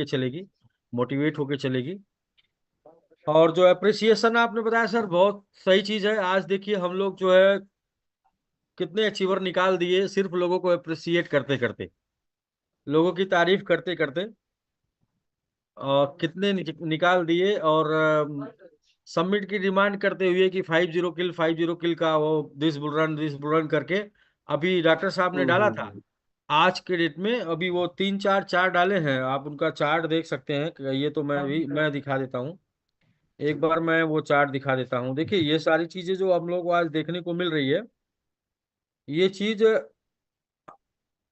के चलेगी, मोटिवेट होके चलेगी। और जो अप्रिसिएशन आपने बताया सर, बहुत सही चीज है। आज देखिए हम लोग जो है कितने अचीवर निकाल दिए, सिर्फ लोगों को अप्रिसिएट करते करते, लोगों की तारीफ करते करते, और कितने निकाल दिए। और सबमिट की डिमांड करते हुए कि 50 किल 50 किल का वो दिस बुल रन करके अभी डॉक्टर साहब ने डाला था। हम्म। आज के डेट में अभी वो तीन चार चार्ट डाले हैं, आप उनका चार्ट देख सकते हैं। ये तो मैं दिखा देता हूँ, एक बार मैं वो चार्ट दिखा देता हूँ। देखिए ये सारी चीजें जो हम लोग को आज देखने को मिल रही है, ये चीज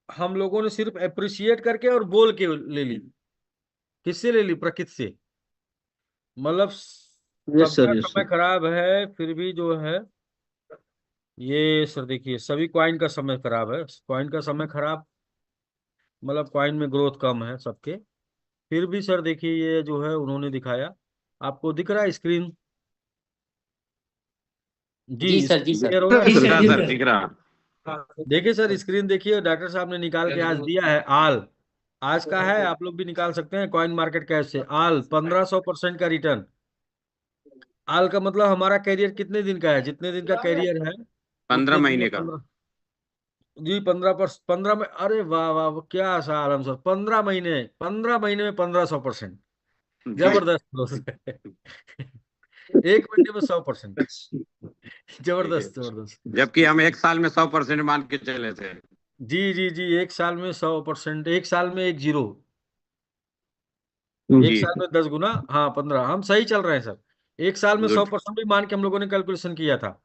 हम लोगों ने सिर्फ अप्रिशिएट करके और बोल के ले ली। किससे ले ली? प्रकृति से। मतलब यस सबका सर, यस समय सर। खराब है, फिर भी जो है ये सर देखिए सभी कॉइन का समय खराब है, कॉइन का समय खराब, मतलब कॉइन में ग्रोथ कम है सबके। फिर भी सर देखिए ये जो है उन्होंने दिखाया, आपको दिख रहा है स्क्रीन? जी जी सर, जी स्क्रीन सर। क्लियर होगा? दिख रहा सर, दिख रहा। देखिए सर स्क्रीन देखिए, डॉक्टर साहब ने निकाल के आज दिया है आल। आज का है, आप लोग भी निकाल सकते हैं कॉइन मार्केट कैप से। आल 1500% का रिटर्न। आल का मतलब हमारा कैरियर कितने दिन का है? जितने दिन का कैरियर है 15 उतने दिन में महीने का। 15। जी 15 में, अरे वाह वाह वाह, क्या सा आलम सर, 15 महीने, 15 महीने में 1500%। जी। जबरदस्त दोस्त। एक महीने में 100%। जबरदस्त जबरदस्त। जबकि हम एक साल में 100% मान के चले थे। जी जी जी, एक साल में 100%, एक साल में एक जीरो, एक जी। साल में 10 गुना, हाँ 15, हम सही चल रहे हैं सर। एक साल में सौ गुड। परसेंट भी मान के हम लोगों ने कैलकुलेशन किया था।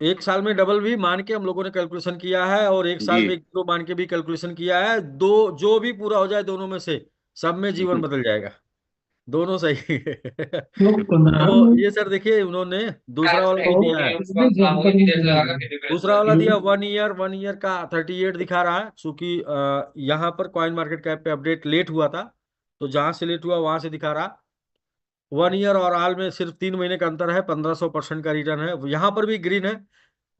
एक साल में डबल भी मान के हम लोगों ने कैलकुलेशन किया है, और एक साल जी। में एक जीरो मान के भी कैलकुलेशन किया है। दो जो भी पूरा हो जाए दोनों में से, सब में जीवन बदल जाएगा। दोनों सही। तो ये सर देखिए उन्होंने दूसरा वाला भी दिया है। दूसरा वाला दिया 1 ईयर, 1 ईयर का 38 दिखा रहा है, चूंकि यहाँ पर कॉइन मार्केट कैप पे अपडेट लेट हुआ था, तो जहां से लेट हुआ वहां से दिखा रहा। 1 ईयर और आल में सिर्फ 3 महीने का अंतर है, 1500% का रिटर्न है। यहाँ पर भी ग्रीन है।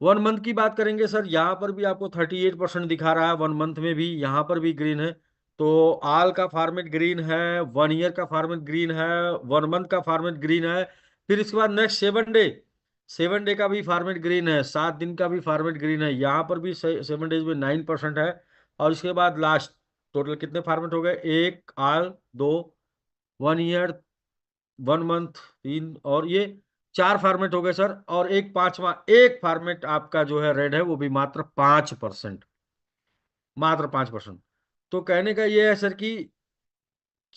1 मंथ की बात करेंगे सर, यहाँ पर भी आपको 38% दिखा रहा है, 1 मंथ में भी यहाँ पर भी ग्रीन है। तो आल का फॉर्मेट ग्रीन है, 1 ईयर का फॉर्मेट ग्रीन है, 1 मंथ का फॉर्मेट ग्रीन है। फिर इसके बाद नेक्स्ट 7 डे, 7 डे का भी फॉर्मेट ग्रीन है, 7 दिन का भी फॉर्मेट ग्रीन है। यहाँ पर भी 7 डेज में 9% है। और इसके बाद लास्ट, टोटल कितने फॉर्मेट हो गए? एक आल, दो 1 ईयर, 1 मंथ, तीन, और ये 4 फॉर्मेट हो गए सर। और एक पांचवा, एक फॉर्मेट आपका जो है रेड है, वो भी मात्र 5%, मात्र 5%। तो कहने का ये है सर कि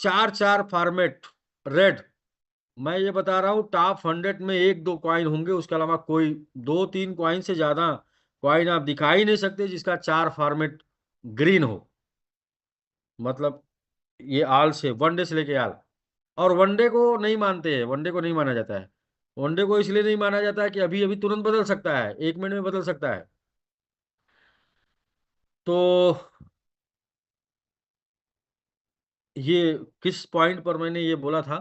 चार चार फॉर्मेट रेड। मैं ये बता रहा हूँ टॉप 100 में एक दो कॉइन होंगे, उसके अलावा कोई दो तीन कॉइन से ज्यादा कॉइन आप दिखा ही नहीं सकते जिसका 4 फॉर्मेट ग्रीन हो। मतलब ये आल से, 1 डे से लेके आल। और वनडे को नहीं मानते हैं, वनडे को नहीं माना जाता है। वनडे को इसलिए नहीं माना जाता है कि अभी अभी तुरंत बदल सकता है, 1 मिनट में बदल सकता है। तो ये किस पॉइंट पर मैंने ये बोला था,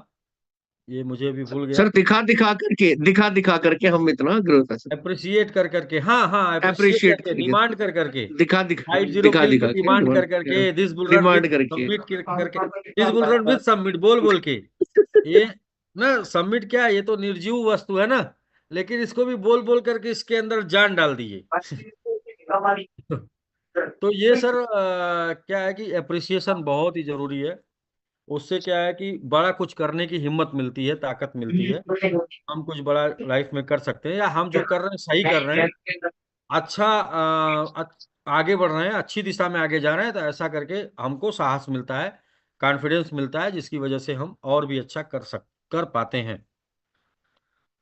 ये मुझे भी भूल गया। सर, दिखा दिखा करके हम इतना ग्रोथ है सर। अप्रिशिएट कर करके, हाँ हाँ, अप्रिशिएट अप्रिशिएट करके, करके, डिमांड कर करके, दिखा दिखा 50 किल की दिखा के डिमांड कर करके, this bull run with demand करके। सबमिट करके, this bull run with submit बोल बोल के, ये ना सबमिट क्या है, ये तो निर्जीव वस्तु है ना, लेकिन इसको भी बोल बोल करके इसके अंदर जान डाल दिए। तो ये सर क्या है कि अप्रिसिएशन बहुत ही जरूरी है। उससे क्या है कि बड़ा कुछ करने की हिम्मत मिलती है, ताकत मिलती है। हम कुछ बड़ा लाइफ में कर सकते हैं, या हम जो कर रहे हैं सही कर रहे हैं, अच्छा आगे बढ़ रहे हैं, अच्छी दिशा में आगे जा रहे हैं, तो ऐसा करके हमको साहस मिलता है, कॉन्फिडेंस मिलता है, जिसकी वजह से हम और भी अच्छा कर पाते हैं।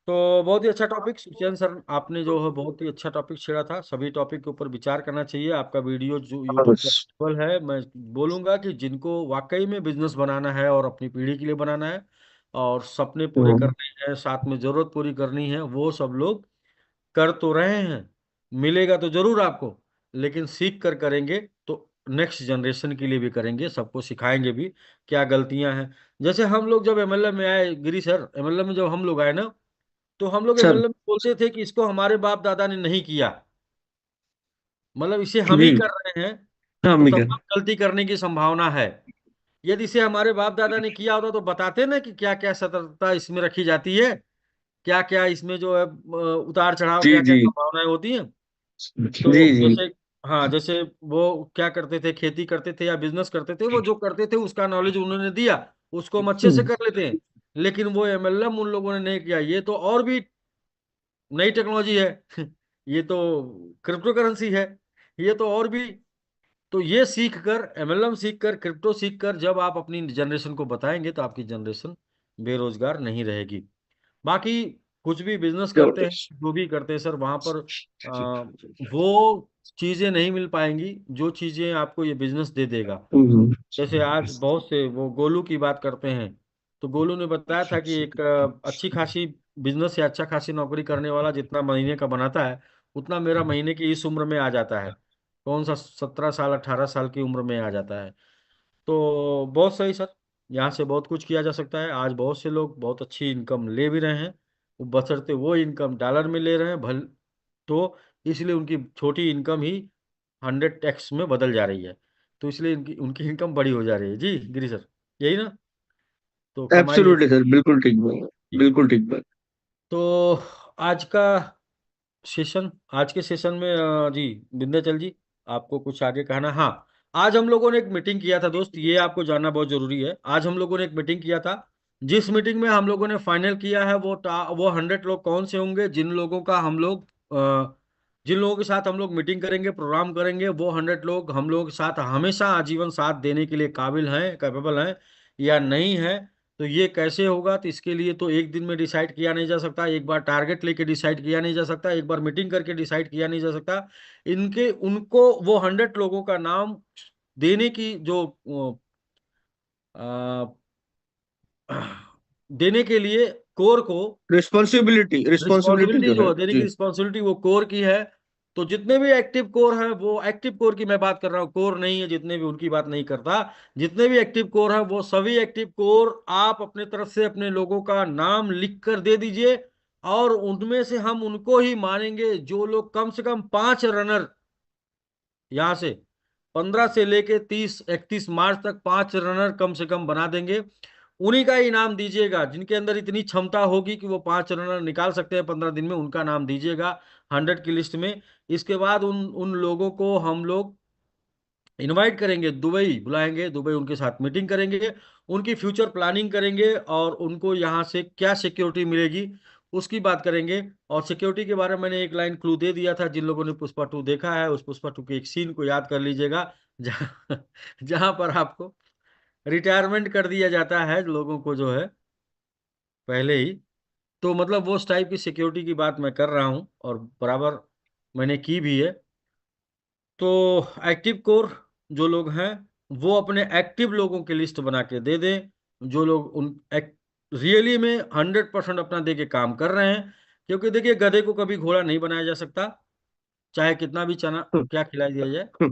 तो बहुत ही अच्छा टॉपिक सुचैन सर, आपने जो है बहुत ही अच्छा टॉपिक छेड़ा था। सभी टॉपिक के ऊपर विचार करना चाहिए। आपका वीडियो जो यूट्यूब पर अवेलेबल है, मैं बोलूंगा कि जिनको वाकई में बिजनेस बनाना है और अपनी पीढ़ी के लिए बनाना है और सपने पूरे करने हैं, साथ में जरूरत पूरी करनी है, वो सब लोग कर तो रहे हैं। मिलेगा तो जरूर आपको, लेकिन सीख कर करेंगे तो नेक्स्ट जनरेशन के लिए भी करेंगे, सबको सिखाएंगे भी क्या गलतियां हैं। जैसे हम लोग जब एमएलए में आए, गिरी सर, एमएलए में जब हम लोग आए ना, तो हम लोग सर। एमएलए में बोलते थे कि इसको हमारे बाप दादा ने नहीं किया, मतलब इसे हम ही जी। कर रहे हैं, हाँ तो मिकर। तमाम गलती करने की संभावना है। यदि इसे हमारे बाप दादा ने किया होता तो बताते ना कि क्या क्या सतर्कता इसमें रखी जाती है, क्या क्या इसमें जो है उतार चढ़ाव, जी क्या क्या जी संभावनाएं होती हैं। जी तो जी। जैसे, हाँ, जैसे वो क्या करते थे, खेती करते थे या बिजनेस करते थे, वो जो करते थे उसका नॉलेज उन्होंने दिया, उसको हम अच्छे से कर लेते हैं। लेकिन वो एमएलएम उन लोगों ने नहीं किया। ये तो और भी नई टेक्नोलॉजी है ये तो क्रिप्टो करेंसी है, ये तो और भी। तो ये सीख कर, एमएलएम सीख कर, क्रिप्टो सीख कर जब आप अपनी जनरेशन को बताएंगे तो आपकी जनरेशन बेरोजगार नहीं रहेगी। बाकी कुछ भी बिजनेस करते हैं, जो भी करते हैं सर, वहां पर वो चीजें नहीं मिल पाएंगी जो चीजें आपको ये बिजनेस दे देगा। जैसे आज बहुत से, वो गोलू की बात करते हैं, तो गोलू ने बताया था कि एक अच्छी खासी बिजनेस या अच्छा खासी नौकरी करने वाला जितना महीने का बनाता है, उतना मेरा महीने की इस उम्र में आ जाता है। कौन सा, 17 साल 18 साल की उम्र में आ जाता है। तो बहुत सही सर, यहाँ से बहुत कुछ किया जा सकता है। आज बहुत से लोग बहुत अच्छी इनकम ले भी रहे हैं, वो बशर्ते वो इनकम डॉलर में ले रहे हैं भल, तो इसलिए उनकी छोटी इनकम ही 100x में बदल जा रही है। तो इसलिए उनकी उनकी इनकम बड़ी हो जा रही है जी गिरी सर, यही ना। तो कमाई है। एब्सोल्युटली सर, बिल्कुल ठीक बात, जी। बिल्कुल ठीक बात। तो आज का सेशन, आज के सेशन में जी विंध्याचल जी, आपको कुछ आगे कहना? हाँ, आज हम लोगों ने एक मीटिंग किया था दोस्त, ये आपको जानना बहुत जरूरी है। आज हम लोगों ने एक मीटिंग किया था, जिस मीटिंग में हम लोगों ने फाइनल किया है वो 100 लोग कौन से होंगे, जिन लोगों का हम लोग जिन लोगों के साथ हम लोग मीटिंग करेंगे, प्रोग्राम करेंगे, वो 100 लोग हम लोगों के साथ हमेशा आजीवन साथ देने के लिए काबिल हैं, कैपेबल हैं या नहीं है। तो ये कैसे होगा? तो इसके लिए तो एक दिन में डिसाइड किया नहीं जा सकता, एक बार टारगेट लेके डिसाइड किया नहीं जा सकता, एक बार मीटिंग करके डिसाइड किया नहीं जा सकता। इनके उनको वो 100 लोगों का नाम देने की जो अ, देने के लिए कोर को, रिस्पॉन्सिबिलिटी, रिस्पॉन्सिबिलिटी रिस्पॉन्सिबिलिटी जो जो है है, देने की जी। रिस्पॉन्सिबिलिटी वो कोर की है। तो जितने भी एक्टिव कोर है, वो एक्टिव कोर की मैं बात कर रहा हूँ, कोर नहीं है जितने भी, उनकी बात नहीं करता। जितने भी एक्टिव कोर है, वो सभी एक्टिव कोर आप अपने तरफ से अपने लोगों का नाम लिख कर दे दीजिए। और उनमें से हम उनको ही मानेंगे जो लोग कम से कम 5 रनर, यहाँ से 15 से लेके 30 31 मार्च तक 5 रनर कम से कम बना देंगे। उन्हीं का इनाम दीजिएगा, जिनके अंदर इतनी क्षमता होगी कि वो 5 रनर निकाल सकते हैं 15 दिन में, उनका नाम दीजिएगा 100 की लिस्ट में। इसके बाद उन उन लोगों को हम लोग इनवाइट करेंगे, दुबई बुलाएंगे, दुबई उनके साथ मीटिंग करेंगे, उनकी फ्यूचर प्लानिंग करेंगे, और उनको यहाँ से क्या सिक्योरिटी मिलेगी उसकी बात करेंगे। और सिक्योरिटी के बारे में मैंने एक लाइन क्लू दे दिया था, जिन लोगों ने पुष्पा 2 देखा है, उस पुष्पा 2 के एक सीन को याद कर लीजिएगा, जहाँ जहाँ पर आपको रिटायरमेंट कर दिया जाता है लोगों को, जो है पहले ही। तो मतलब वो उस टाइप की सिक्योरिटी की बात मैं कर रहा हूँ, और बराबर मैंने की भी है। तो एक्टिव कोर जो लोग हैं, वो अपने एक्टिव लोगों की लिस्ट बना के दे दें, जो लोग उन रियली में 100% अपना दे के काम कर रहे हैं। क्योंकि देखिए, गधे को कभी घोड़ा नहीं बनाया जा सकता, चाहे कितना भी चना क्या खिला दिया जाए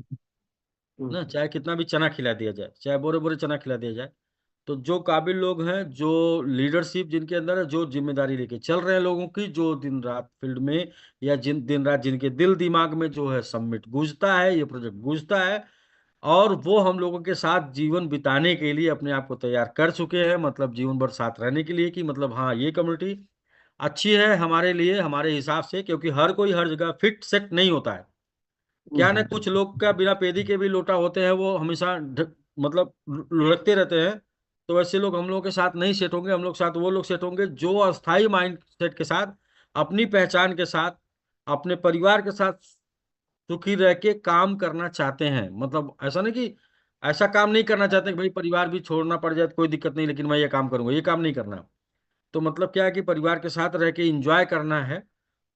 ना, चाहे कितना भी चना खिला दिया जाए, चाहे बोरे बोरे चना खिला दिया जाए। तो जो काबिल लोग हैं, जो लीडरशिप जिनके अंदर है, जो जिम्मेदारी लेके चल रहे हैं लोगों की, जो दिन रात फील्ड में, या जिन दिन रात जिनके दिल दिमाग में जो है सबमिट गूंजता है, ये प्रोजेक्ट गूंजता है, और वो हम लोगों के साथ जीवन बिताने के लिए अपने आप को तैयार कर चुके हैं, मतलब जीवन भर साथ रहने के लिए, कि मतलब हाँ, ये कम्युनिटी अच्छी है हमारे लिए, हमारे हिसाब से। क्योंकि हर कोई हर जगह फिट सेट नहीं होता है। क्या ना, कुछ लोग का बिना पेदी के भी लोटा होते हैं, वो हमेशा मतलब लुढ़कते रहते हैं। तो वैसे लोग हम लोगों के साथ नहीं सेट होंगे, हम लोग के साथ वो लोग सेट होंगे जो अस्थाई माइंड सेट के साथ, अपनी पहचान के साथ, अपने परिवार के साथ सुखी रह के काम करना चाहते हैं। मतलब ऐसा नहीं कि ऐसा काम नहीं करना चाहते कि भाई परिवार भी छोड़ना पड़ जाए तो कोई दिक्कत नहीं, लेकिन मैं ये काम करूंगा, ये काम नहीं करना। तो मतलब क्या है कि परिवार के साथ रह के एंजॉय करना है।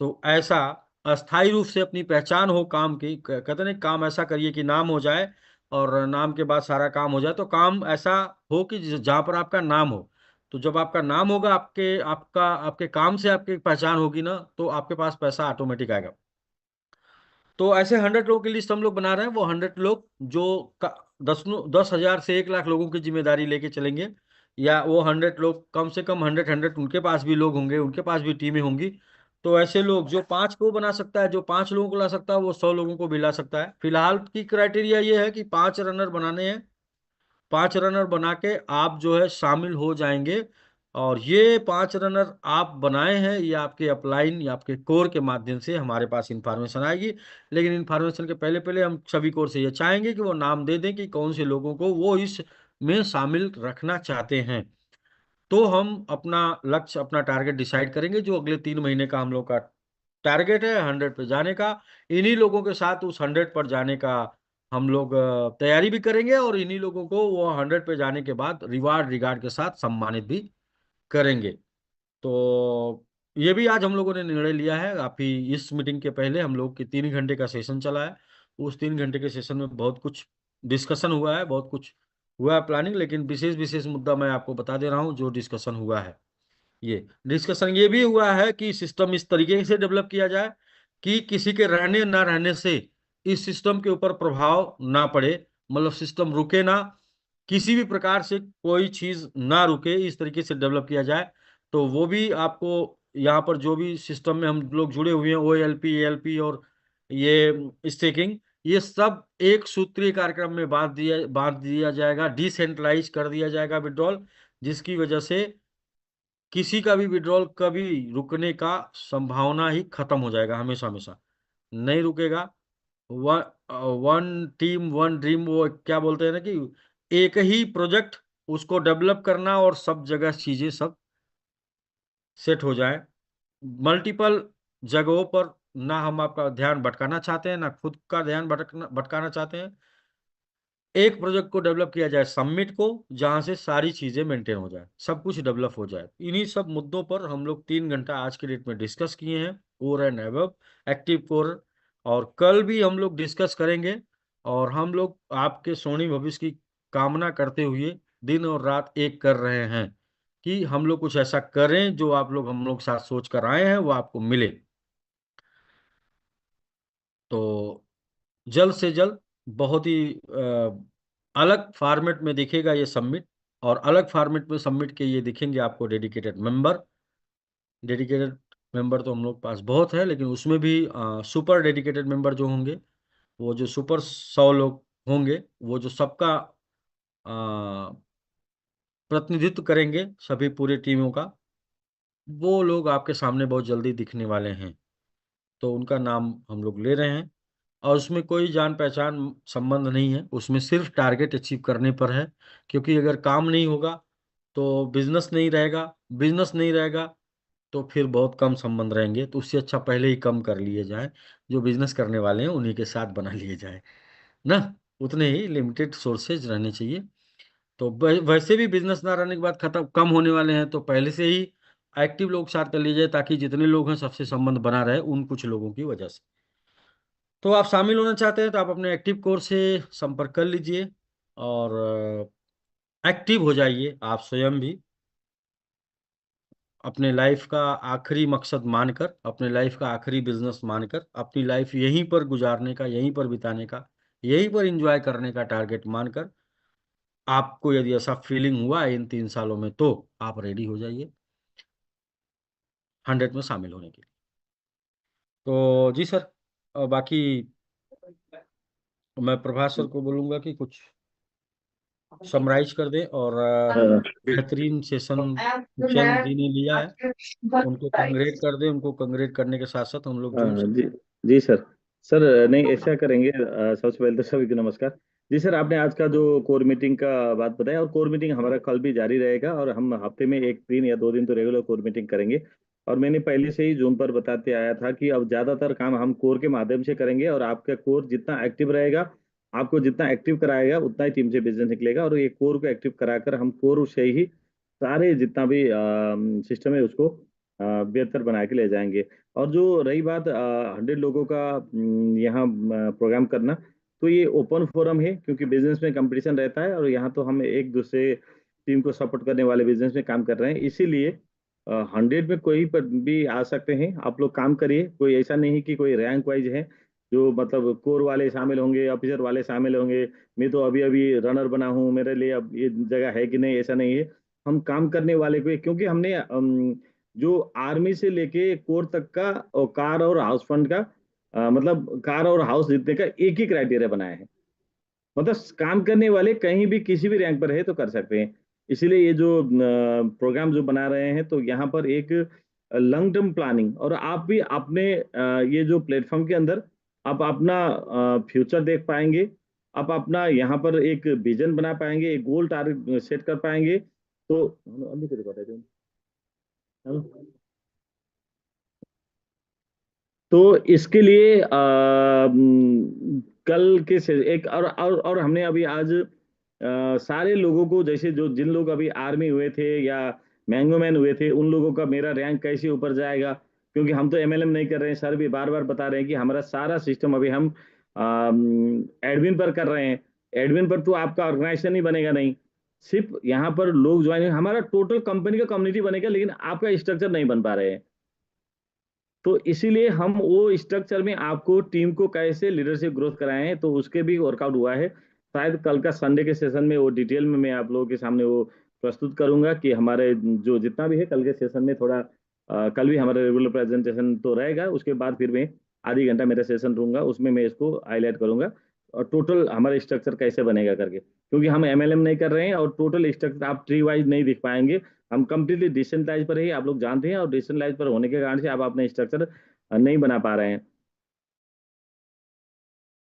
तो ऐसा अस्थाई रूप से अपनी पहचान हो काम की, कहते नहीं, काम ऐसा करिए कि नाम हो जाए, और नाम के बाद सारा काम हो जाए। तो काम ऐसा हो कि जहाँ पर आपका नाम हो। तो जब आपका नाम होगा, आपके काम से आपकी पहचान होगी ना, तो आपके पास पैसा ऑटोमेटिक आएगा। तो ऐसे 100 लोगों की लिस्ट हम लोग बना रहे हैं, वो 100 लोग जो 10,000 से 1 लाख लोगों की जिम्मेदारी लेके चलेंगे। या वो 100 लोग, कम से कम 100 उनके पास भी लोग होंगे, उनके पास भी टीमें होंगी। तो ऐसे लोग जो 5 को बना सकता है, जो 5 लोगों को ला सकता है, वो 100 लोगों को भी ला सकता है। फिलहाल की क्राइटेरिया ये है कि 5 रनर बनाने हैं, 5 रनर बना के आप जो है शामिल हो जाएंगे। और ये 5 रनर आप बनाए हैं, ये आपके अपलाइन या आपके कोर के माध्यम से हमारे पास इंफॉर्मेशन आएगी। लेकिन इंफॉर्मेशन के पहले पहले हम सभी कोर से ये चाहेंगे कि वो नाम दे दें कि कौन से लोगों को वो इस में शामिल रखना चाहते हैं। तो हम अपना लक्ष्य, अपना टारगेट डिसाइड करेंगे, जो अगले 3 महीने का हम लोग का टारगेट है 100 पे जाने का। इन्हीं लोगों के साथ उस 100 पर जाने का हम लोग तैयारी भी करेंगे, और इन्हीं लोगों को वो 100 पे जाने के बाद रिगार्ड के साथ सम्मानित भी करेंगे। तो ये भी आज हम लोगों ने निर्णय लिया है। अभी इस मीटिंग के पहले हम लोग की 3 घंटे का सेशन चला है। उस 3 घंटे के सेशन में बहुत कुछ डिस्कशन हुआ है, बहुत कुछ हुआ है प्लानिंग। लेकिन विशेष विशेष मुद्दा मैं आपको बता दे रहा हूँ जो डिस्कशन हुआ है। ये डिस्कशन ये भी हुआ है कि सिस्टम इस तरीके से डेवलप किया जाए कि किसी के रहने ना रहने से इस सिस्टम के ऊपर प्रभाव ना पड़े, मतलब सिस्टम रुके ना, किसी भी प्रकार से कोई चीज ना रुके, इस तरीके से डेवलप किया जाए। तो वो भी आपको यहाँ पर जो भी सिस्टम में हम लोग जुड़े हुए हैं, OLP, ALP और ये स्टेकिंग, ये सब एक सूत्रीय कार्यक्रम में बांध दिया जाएगा, डिसेंट्रलाइज कर दिया जाएगा विड्रॉल, जिसकी वजह से किसी का भी विड्रॉल कभी रुकने का संभावना ही खत्म हो जाएगा, हमेशा हमेशा नहीं रुकेगा। One one team one dream, वो क्या बोलते हैं ना कि एक ही प्रोजेक्ट, उसको डेवलप करना और सब जगह चीजें सब सेट हो जाए। मल्टीपल जगहों पर ना हम आपका ध्यान भटकाना चाहते हैं, ना खुद का ध्यान भटकना भटकाना चाहते हैं। एक प्रोजेक्ट को डेवलप किया जाए सबमिट को, जहां से सारी चीजें मेंटेन हो जाए, सब कुछ डेवलप हो जाए। इन्हीं सब मुद्दों पर हम लोग 3 घंटा आज के डेट में डिस्कस किए हैं, core and above, active core. और कल भी हम लोग डिस्कस करेंगे। और हम लोग आपके सोनी भविष्य की कामना करते हुए दिन और रात एक कर रहे हैं कि हम लोग कुछ ऐसा करें जो आप लोग हम लोग साथ सोच कर आए हैं वो आपको मिले। तो जल्द से जल्द बहुत ही अलग फॉर्मेट में दिखेगा ये सबमिट। और अलग फॉर्मेट में सबमिट के ये दिखेंगे आपको डेडिकेटेड मेंबर। डेडिकेटेड मेंबर तो हम लोग पास बहुत है, लेकिन उसमें भी सुपर डेडिकेटेड मेंबर जो होंगे, वो जो सुपर 100 लोग होंगे, वो जो सबका प्रतिनिधित्व करेंगे सभी पूरी टीमों का, वो लोग आपके सामने बहुत जल्दी दिखने वाले हैं। तो उनका नाम हम लोग ले रहे हैं। और उसमें कोई जान पहचान संबंध नहीं है, उसमें सिर्फ टारगेट अचीव करने पर है। क्योंकि अगर काम नहीं होगा तो बिजनेस नहीं रहेगा, बिजनेस नहीं रहेगा तो फिर बहुत कम संबंध रहेंगे। तो उससे अच्छा पहले ही कम कर लिए जाए, जो बिजनेस करने वाले हैं उन्हीं के साथ बना लिए जाए ना। उतने ही लिमिटेड सोर्सेज रहने चाहिए। तो वैसे भी बिजनेस ना रहने के बाद खत्म कम होने वाले हैं, तो पहले से ही एक्टिव लोग साथ कर लिए जाए, ताकि जितने लोग हैं सबसे संबंध बना रहे उन कुछ लोगों की वजह से। तो आप शामिल होना चाहते हैं तो आप अपने एक्टिव कोर से संपर्क कर लीजिए, और एक्टिव हो जाइए आप स्वयं भी। अपने लाइफ का आखिरी मकसद मानकर, अपने लाइफ का आखिरी बिजनेस मानकर, अपनी लाइफ यहीं पर गुजारने का, यहीं पर बिताने का, यहीं पर एंजॉय करने का टारगेट मानकर, आपको यदि ऐसा फीलिंग हुआ है इन 3 सालों में, तो आप रेडी हो जाइए 100 में शामिल होने के लिए। तो जी सर, बाकी मैं प्रभास सर को बोलूंगा कि कुछ समराइज कर दें। और हाँ बेहतरीन सेशन चंद जी ने लिया है, उनको कंग्रेट कर दें। उनको कंग्रेट करने के साथ साथ हम लोग जूम हाँ, से। जी जी सर। सर नहीं ऐसा करेंगे, सबसे पहले तो सभी को नमस्कार। जी सर, आपने आज का जो कोर मीटिंग का बात बताया, और कोर मीटिंग हमारा कल भी जारी रहेगा, और हम हफ्ते में एक दिन या 2 दिन तो रेगुलर कोर मीटिंग करेंगे। और मैंने पहले से ही जूम पर बताते आया था कि अब ज्यादातर काम हम कोर के माध्यम से करेंगे, और आपका कोर जितना एक्टिव रहेगा, आपको जितना एक्टिव कराएगा उतना ही टीम से बिजनेस निकलेगा। और ये कोर को एक्टिव कराकर हम कोर से ही सारे जितना भी सिस्टम है उसको बेहतर बना के ले जाएंगे। और जो रही बात 100 लोगों का यहाँ प्रोग्राम करना, तो ये ओपन फोरम है, क्योंकि बिजनेस में कंपटीशन रहता है, और यहाँ तो हम एक दूसरे टीम को सपोर्ट करने वाले बिजनेस में काम कर रहे हैं। इसीलिए 100 में कोई पर भी आ सकते हैं, आप लोग काम करिए। कोई ऐसा नहीं कि कोई रैंक वाइज है, जो मतलब कोर वाले शामिल होंगे, ऑफिसर वाले शामिल होंगे। मैं तो अभी अभी रनर बना हूँ, मेरे लिए अब ये जगह है कि नहीं, ऐसा नहीं है। हम काम करने वाले को, क्योंकि हमने जो आर्मी से लेके कोर तक का, और कार और हाउस फंड का, मतलब कार और हाउस जीतने का एक ही क्राइटेरिया बनाया है। मतलब काम करने वाले कहीं भी किसी भी रैंक पर है तो कर सकते हैं। इसीलिए ये जो प्रोग्राम जो बना रहे हैं, तो यहाँ पर एक लॉन्ग टर्म प्लानिंग, और आप भी अपने ये जो प्लेटफॉर्म के अंदर आप अपना फ्यूचर देख पाएंगे, आप अपना यहाँ पर एक विजन बना पाएंगे, एक गोल टारगेट सेट कर पाएंगे। तो अभी तो बताते हैं। तो इसके लिए कल के से एक और हमने अभी आज सारे लोगों को, जैसे जो जिन लोग अभी आर्मी हुए थे या मैंगो मैन हुए थे, उन लोगों का मेरा रैंक कैसे ऊपर जाएगा, क्योंकि हम तो एमएलएम नहीं कर रहे हैं। सर भी बार बार बता रहे हैं कि हमारा सारा सिस्टम अभी हम एडमिन पर कर रहे हैं। एडमिन पर तो आपका ऑर्गेनाइजेशन ही बनेगा नहीं, सिर्फ यहाँ पर लोग ज्वाइन, हमारा टोटल कंपनी का कम्युनिटी बनेगा, लेकिन आपका स्ट्रक्चर नहीं बन पा रहे हैं। तो इसीलिए हम वो स्ट्रक्चर में आपको टीम को कैसे लीडरशिप ग्रोथ कराए हैं, तो उसके भी वर्कआउट हुआ है। शायद कल का संडे के सेशन में वो डिटेल में मैं आप लोगों के सामने वो प्रस्तुत करूंगा कि हमारे जो जितना भी है कल के सेशन में थोड़ा कल भी हमारा रेगुलर प्रेजेंटेशन तो रहेगा, उसके बाद फिर मैं आधी घंटा मेरा सेशन दूंगा, उसमें मैं इसको हाईलाइट करूंगा और टोटल हमारा स्ट्रक्चर कैसे बनेगा करके, क्योंकि हम एमएलएम नहीं कर रहे हैं और टोटल स्ट्रक्चर आप ट्री वाइज नहीं दिख पाएंगे। हम कंप्लीटली डिसेंट्रलाइज पर ही आप लोग जानते हैं, और डिसेंट्रलाइज पर होने के कारण से आप अपने स्ट्रक्चर नहीं बना पा रहे हैं।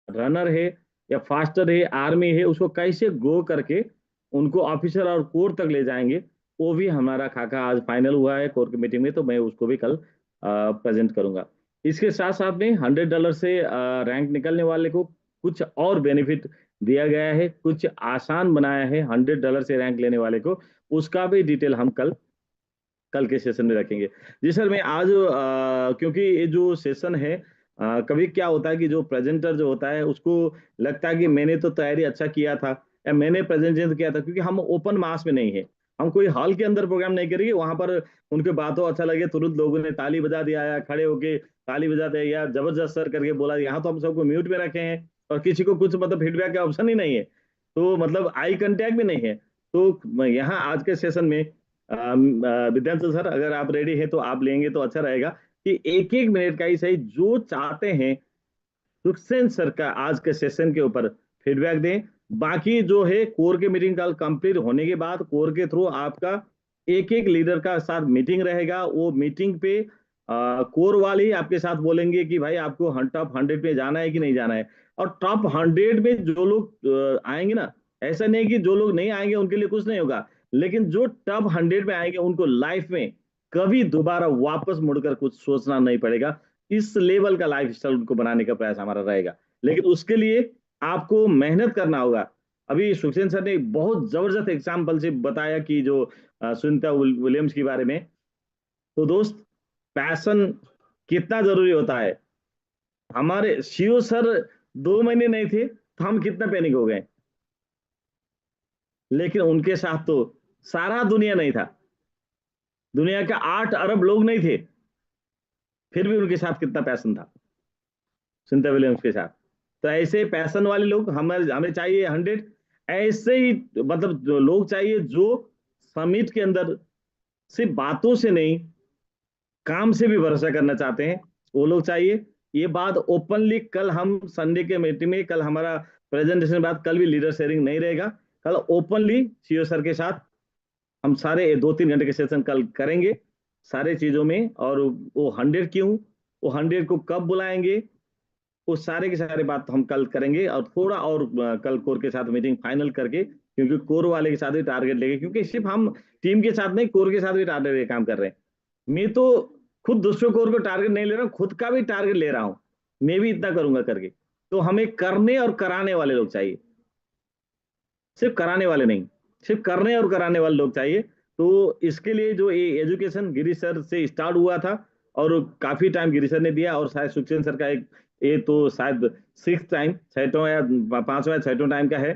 रनर है या फास्टर है, आर्मी है, उसको कैसे ग्रो करके उनको ऑफिसर और कोर तक ले जाएंगे, वो भी हमारा खाका आज फाइनल हुआ है कोर की मीटिंग में, तो मैं उसको भी कल प्रेजेंट करूंगा। इसके साथ साथ में $100 से रैंक निकलने वाले को कुछ और बेनिफिट दिया गया है, कुछ आसान बनाया है $100 से रैंक लेने वाले को, उसका भी डिटेल हम कल कल के सेशन में रखेंगे। जी सर, मैं आज क्योंकि ये जो सेशन है, कभी क्या होता है कि जो प्रेजेंटर जो होता है उसको लगता है कि मैंने तो तैयारी अच्छा किया था या मैंने प्रेजेंटेशन किया था, क्योंकि हम ओपन मास में नहीं है, हम कोई हॉल के अंदर प्रोग्राम नहीं करेंगे, वहां पर उनके बातों अच्छा लगे तुरंत लोगों ने ताली बजा दिया या खड़े होके ताली बजा दिया या जबरदस्त सर करके बोला, यहाँ तो हम सबको म्यूट में रखे हैं और किसी को कुछ मतलब फीडबैक का ऑप्शन ही नहीं है, तो मतलब आई कंटेक्ट भी नहीं है। तो यहाँ आज के सेशन में विद्यांशु सर, अगर आप रेडी हैं तो आप लेंगे तो अच्छा रहेगा कि एक एक मिनट का ही सही, जो चाहते हैं सुखसेन सर का आज के सेशन के ऊपर फीडबैक दें। बाकी जो है कोर के मीटिंग कल कंप्लीट होने के बाद कोर के थ्रू आपका एक एक लीडर का साथ मीटिंग रहेगा, वो मीटिंग पे कोर वाले ही आपके साथ बोलेंगे कि भाई आपको टॉप 100 पे जाना है कि नहीं जाना है। और टॉप 100 में जो लोग आएंगे ना, ऐसा नहीं कि जो लोग नहीं आएंगे उनके लिए कुछ नहीं होगा, लेकिन जो टॉप 100 में आएंगे उनको लाइफ में कभी दोबारा वापस मुड़कर कुछ सोचना नहीं पड़ेगा। इस लेवल का लाइफ स्टाइल उनको बनाने का प्रयास हमारा रहेगा, लेकिन उसके लिए आपको मेहनत करना होगा। अभी सुखसेन सर ने बहुत जबरदस्त एग्जाम्पल से बताया कि जो सुनीता विलियम्स के बारे में, तो दोस्त पैशन कितना जरूरी होता है। हमारे शिव सर 2 महीने नहीं थे तो हम कितना पैनिक हो गए, लेकिन उनके साथ तो सारा दुनिया नहीं था, दुनिया के 8 अरब लोग नहीं थे, फिर भी उनके साथ कितना पैशन था सुनीता विलियम्स के साथ। तो ऐसे पैशन वाले लोग हमें हमें चाहिए 100, ऐसे ही मतलब जो लोग चाहिए जो समिट के अंदर सिर्फ बातों से नहीं काम से भी भरोसा करना चाहते हैं, वो लोग चाहिए। ये बात ओपनली कल हम संडे के मीटिंग में, कल हमारा प्रेजेंटेशन बाद कल भी लीडर शेयरिंग नहीं रहेगा, कल ओपनली सीओ सर के साथ हम सारे 2-3 घंटे के सेशन कल करेंगे सारे चीजों में। और वो 100 क्यों, वो 100 को कब बुलाएंगे, वो सारे के सारे बात हम कल करेंगे। और थोड़ा और कल कोर के साथ मीटिंग फाइनल करके, क्योंकि कोर वाले के साथ भी टारगेट लेंगे, क्योंकि सिर्फ हम टीम के साथ नहीं कोर के साथ भी टारगेट लेके काम कर रहे हैं। मैं तो खुद दूसरे कोर को टारगेट नहीं ले रहा हूँ, खुद का भी टारगेट ले रहा हूँ, मैं भी इतना करूंगा करके। तो हमें करने और कराने वाले लोग चाहिए, सिर्फ कराने वाले नहीं, सिर्फ करने और कराने वाले लोग चाहिए। तो इसके लिए जो ये एजुकेशन गिरीश सर से स्टार्ट हुआ था और काफी टाइम गिरीश सर ने दिया, और शायद सुखचैन सर का एक ये तो शायद 6th टाइम, 6वां या 5वां या 6वां टाइम का है।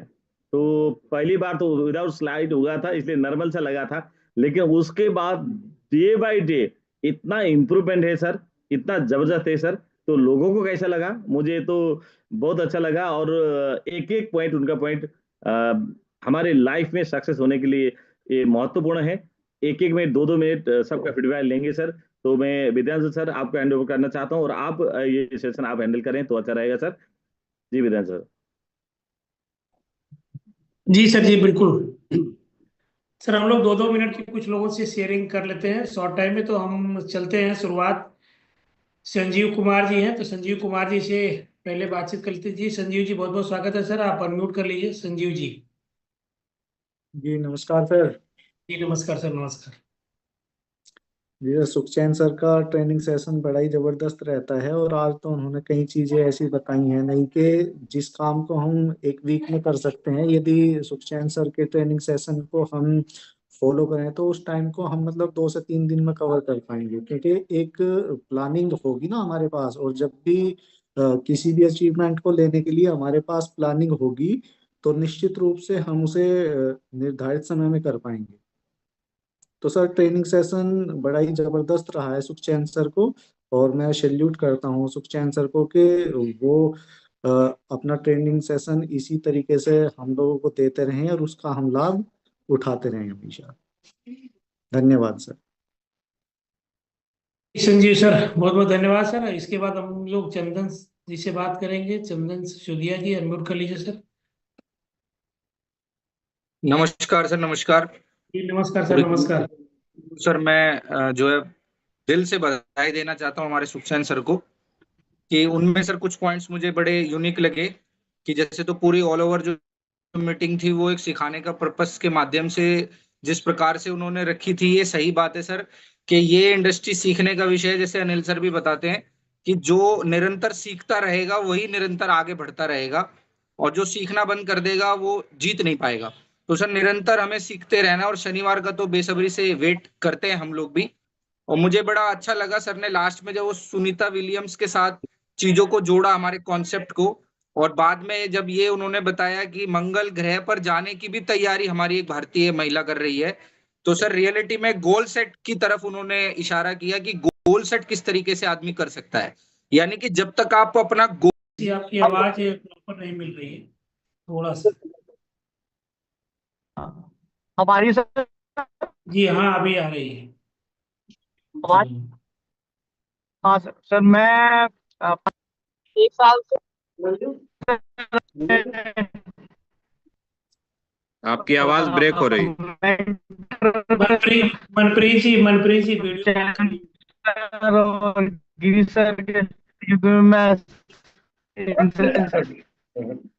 तो पहली बार तो विदाउट स्लाइड हुआ था, इसलिए नॉर्मल सा लगा था, लेकिन उसके बाद डे बाय डे इतना इम्प्रूवमेंट है सर, इतना जबरदस्त है सर। तो लोगों को कैसा लगा, मुझे तो बहुत अच्छा लगा। और एक एक पॉइंट उनका पॉइंट हमारे लाइफ में सक्सेस होने के लिए ये महत्वपूर्ण है। एक एक मिनट 2-2 मिनट सबका फीडबैक लेंगे सर। तो मैं विद्यांशु सर आपको हैंड ओवर करना चाहता हूँ, और आप ये सेशन आप हैंडल करें तो अच्छा रहेगा सर। जी विद्यांशु सर। जी सर, जी बिल्कुल। सर हम लोग 2-2 मिनट की कुछ लोगों से शेयरिंग कर लेते हैं शॉर्ट टाइम में, तो हम चलते हैं शुरुआत। संजीव कुमार जी हैं, तो संजीव कुमार जी से पहले बातचीत कर लेते हैं। जी संजीव जी, बहुत बहुत स्वागत है सर, आप अनम्यूट कर लीजिए संजीव जी। जी नमस्कार सर। जी नमस्कार सर, नमस्कार। जी सर, सुखचैन सर का ट्रेनिंग सेशन बड़ा ही जबरदस्त रहता है और आज तो उन्होंने कई चीजें ऐसी बताई हैं नहीं कि जिस काम को हम एक वीक में कर सकते हैं, यदि सुखचैन सर के ट्रेनिंग सेशन को हम फॉलो करें तो उस टाइम को हम मतलब 2 से 3 दिन में कवर कर पाएंगे, क्योंकि एक प्लानिंग होगी ना हमारे पास। और जब भी किसी भी अचीवमेंट को लेने के लिए हमारे पास प्लानिंग होगी तो निश्चित रूप से हम उसे निर्धारित समय में कर पाएंगे। तो सर ट्रेनिंग सेशन बड़ा ही जबरदस्त रहा है सुखचैन सर को, और मैं सैल्यूट करता हूँ सुखचैन सर को कि वो अ, अपना ट्रेनिंग सेशन इसी तरीके से हम लोगों को देते रहें और उसका हम लाभ उठाते रहें हमेशा। धन्यवाद सर। संजीव सर, बहुत बहुत धन्यवाद सर। इसके बाद हम लोग चंदन जी से बात करेंगे। चंदन सिसोदिया जी, अनम्यूट कर लीजिए सर। नमस्कार सर, नमस्कार। जी नमस्कार सर, पूरे नमस्कार। सर मैं जो है दिल से बधाई देना चाहता हूँ हमारे सुखचैन सर को कि उनमें सर कुछ पॉइंट्स मुझे बड़े यूनिक लगे कि जैसे तो पूरी ऑल ओवर जो मीटिंग थी वो एक सिखाने का पर्पस के माध्यम से जिस प्रकार से उन्होंने रखी थी, ये सही बात है सर कि ये इंडस्ट्री सीखने का विषय है। जैसे अनिल सर भी बताते हैं कि जो निरंतर सीखता रहेगा वही निरंतर आगे बढ़ता रहेगा, और जो सीखना बंद कर देगा वो जीत नहीं पाएगा। तो सर निरंतर हमें सीखते रहना, और शनिवार का तो बेसब्री से वेट करते हैं हम लोग भी। और मुझे बड़ा अच्छा लगा सर ने लास्ट में जब वो सुनीता विलियम्स के साथ चीजों को जोड़ा हमारे कॉन्सेप्ट को, और बाद में जब ये उन्होंने बताया कि मंगल ग्रह पर जाने की भी तैयारी हमारी एक भारतीय महिला कर रही है, तो सर रियलिटी में गोल सेट की तरफ उन्होंने इशारा किया कि गोल सेट किस तरीके से आदमी कर सकता है। यानी कि जब तक आप अपना जी आपकी आवाज प्रॉपर नहीं मिल रही है, थोड़ा सा। हमारी सर जी हाँ, अभी आ रही है। आवाज। हाँ सर, सर मैं अ, 1 साल से आपकी आवाज ब्रेक हो रही। मनप्रीत जी, मनप्रीत जी वीडियो बंद कर लीजिए। और गिरी सर के युग में मैं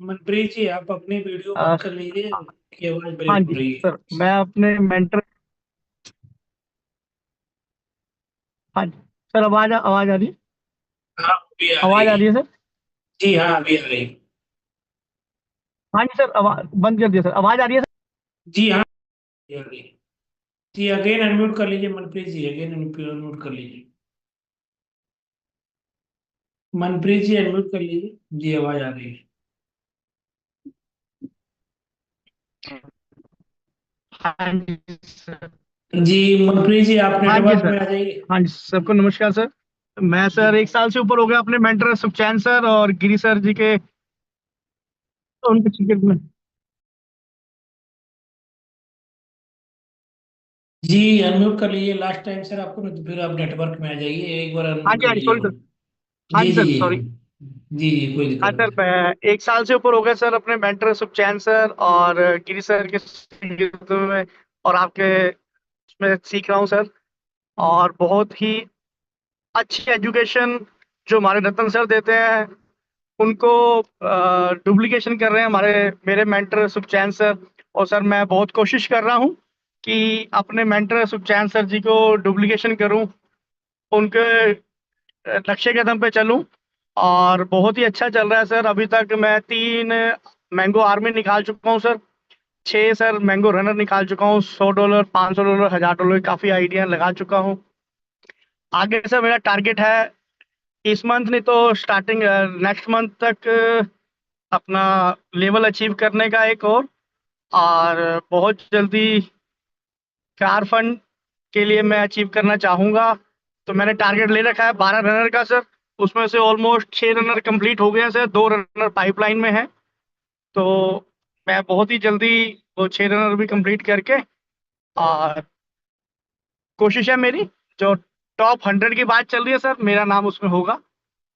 मनप्रीत जी, आप अपनी वीडियो अ, बंद कर लीजिए, आपकी आवाज हाँ ब्रेक हो जी रही है। सर, मैं अपने मेंटर। हाँ जी सर, आवाज आवाज आ रही है? हाँ अभी आ रही आवाज आ है। रही है सर? जी हाँ, अभी आ रही है। हाँ जी सर, आवाज बंद कर दिया सर, आवाज आ रही है सर? जी हाँ, अभी आ रही है। जी अगेन अनम्यूट कर लीजिए मनप्रीत जी, अगेन अनम्यूट कर लीजिए। मनप्रीत जी अनम्यूट कर लीजिए। जी आवाज आ रही है। हाँ जी सर। जी मनप्रीत जी, आप हाँ जी नेटवर्क सर। में आ जाइए। हाँ जी, सबको नमस्कार सर। मैं जी सर 1 साल से ऊपर हो गया अपने मेंटर सुखचैन सर और गिरी सर जी के उनके शिक्षक में। जी अनम्यूट कर लीजिए लास्ट टाइम सर आपको, नहीं तो फिर आप नेटवर्क में आ जाइए, एक बार हाँ अनम्यूट जी, कर हाँ जी, लीजिए सॉरी आप। सर। हाँ जी जी जी सर, जी सॉरी। जी जी, कोई दिक्कत हाँ नहीं सर, सर। मैं 1 साल से ऊपर हो गया सर अपने मेंटर सुखचैन सर और गिरी सर के नेतृत्व में, और आपके उसमें सीख रहा हूँ सर। और बहुत ही अच्छी एजुकेशन जो हमारे रतन सर देते हैं उनको डुप्लीकेशन कर रहे हैं हमारे मेरे मेंटर सुखचैन सर। और सर मैं बहुत कोशिश कर रहा हूँ कि अपने मेंटर सुखचैन सर जी को डुप्लीकेशन करूँ, उनके नक्शे कदम पे चलूं। और बहुत ही अच्छा चल रहा है सर। अभी तक मैं 3 मैंगो आर्मी निकाल चुका हूँ सर। 6 सर मैंगो रनर निकाल चुका हूँ। $100, $500, $1000 काफ़ी आइडिया लगा चुका हूँ। आगे सर मेरा टारगेट है इस मंथ नहीं तो स्टार्टिंग नेक्स्ट मंथ तक अपना लेवल अचीव करने का एक और बहुत जल्दी कार फंड के लिए मैं अचीव करना चाहूँगा। तो मैंने टारगेट ले रखा है 12 रनर का सर। उसमें से ऑलमोस्ट 6 रनर कंप्लीट हो गए हैं सर, 2 रनर पाइपलाइन में है। तो मैं बहुत ही जल्दी वो 6 रनर भी कंप्लीट करके, और कोशिश है मेरी जो टॉप 100 की बात चल रही है सर, मेरा नाम उसमें होगा।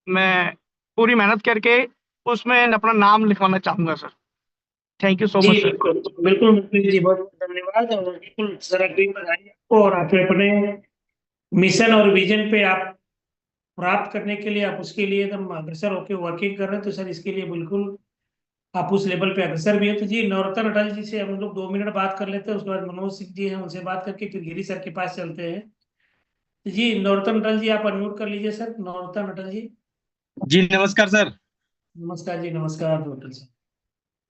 मैं पूरी मेहनत करके उसमें अपना नाम लिखवाना चाहूँगा सर। थैंक यू सो जी मच सर। बिल्कुल बिल्कुल मुकेश जी, बहुत बहुत धन्यवाद। और बिल्कुल सर अग्री बधाई आपको, और आप अपने मिशन और विजन पे आप प्राप्त करने के लिए आप उसके लिए एकदम अग्रसर होकर वर्किंग कर रहे हैं, तो सर इसके लिए बिल्कुल आप उस लेवल पे अग्रसर भी है। तो जी नवरत्न अटल जी से हम लोग 2 मिनट बात कर लेते हैं, उसके बाद मनोज सिंह जी हैं उनसे बात करके फिर गिरी सर के पास चलते हैं। तो जी नवरत्न अटल जी, आप अनम्यूट कर लीजिए सर, नवरत्न अटल जी। जी नमस्कार सर। नमस्कार जी, नमस्कार अटल सर।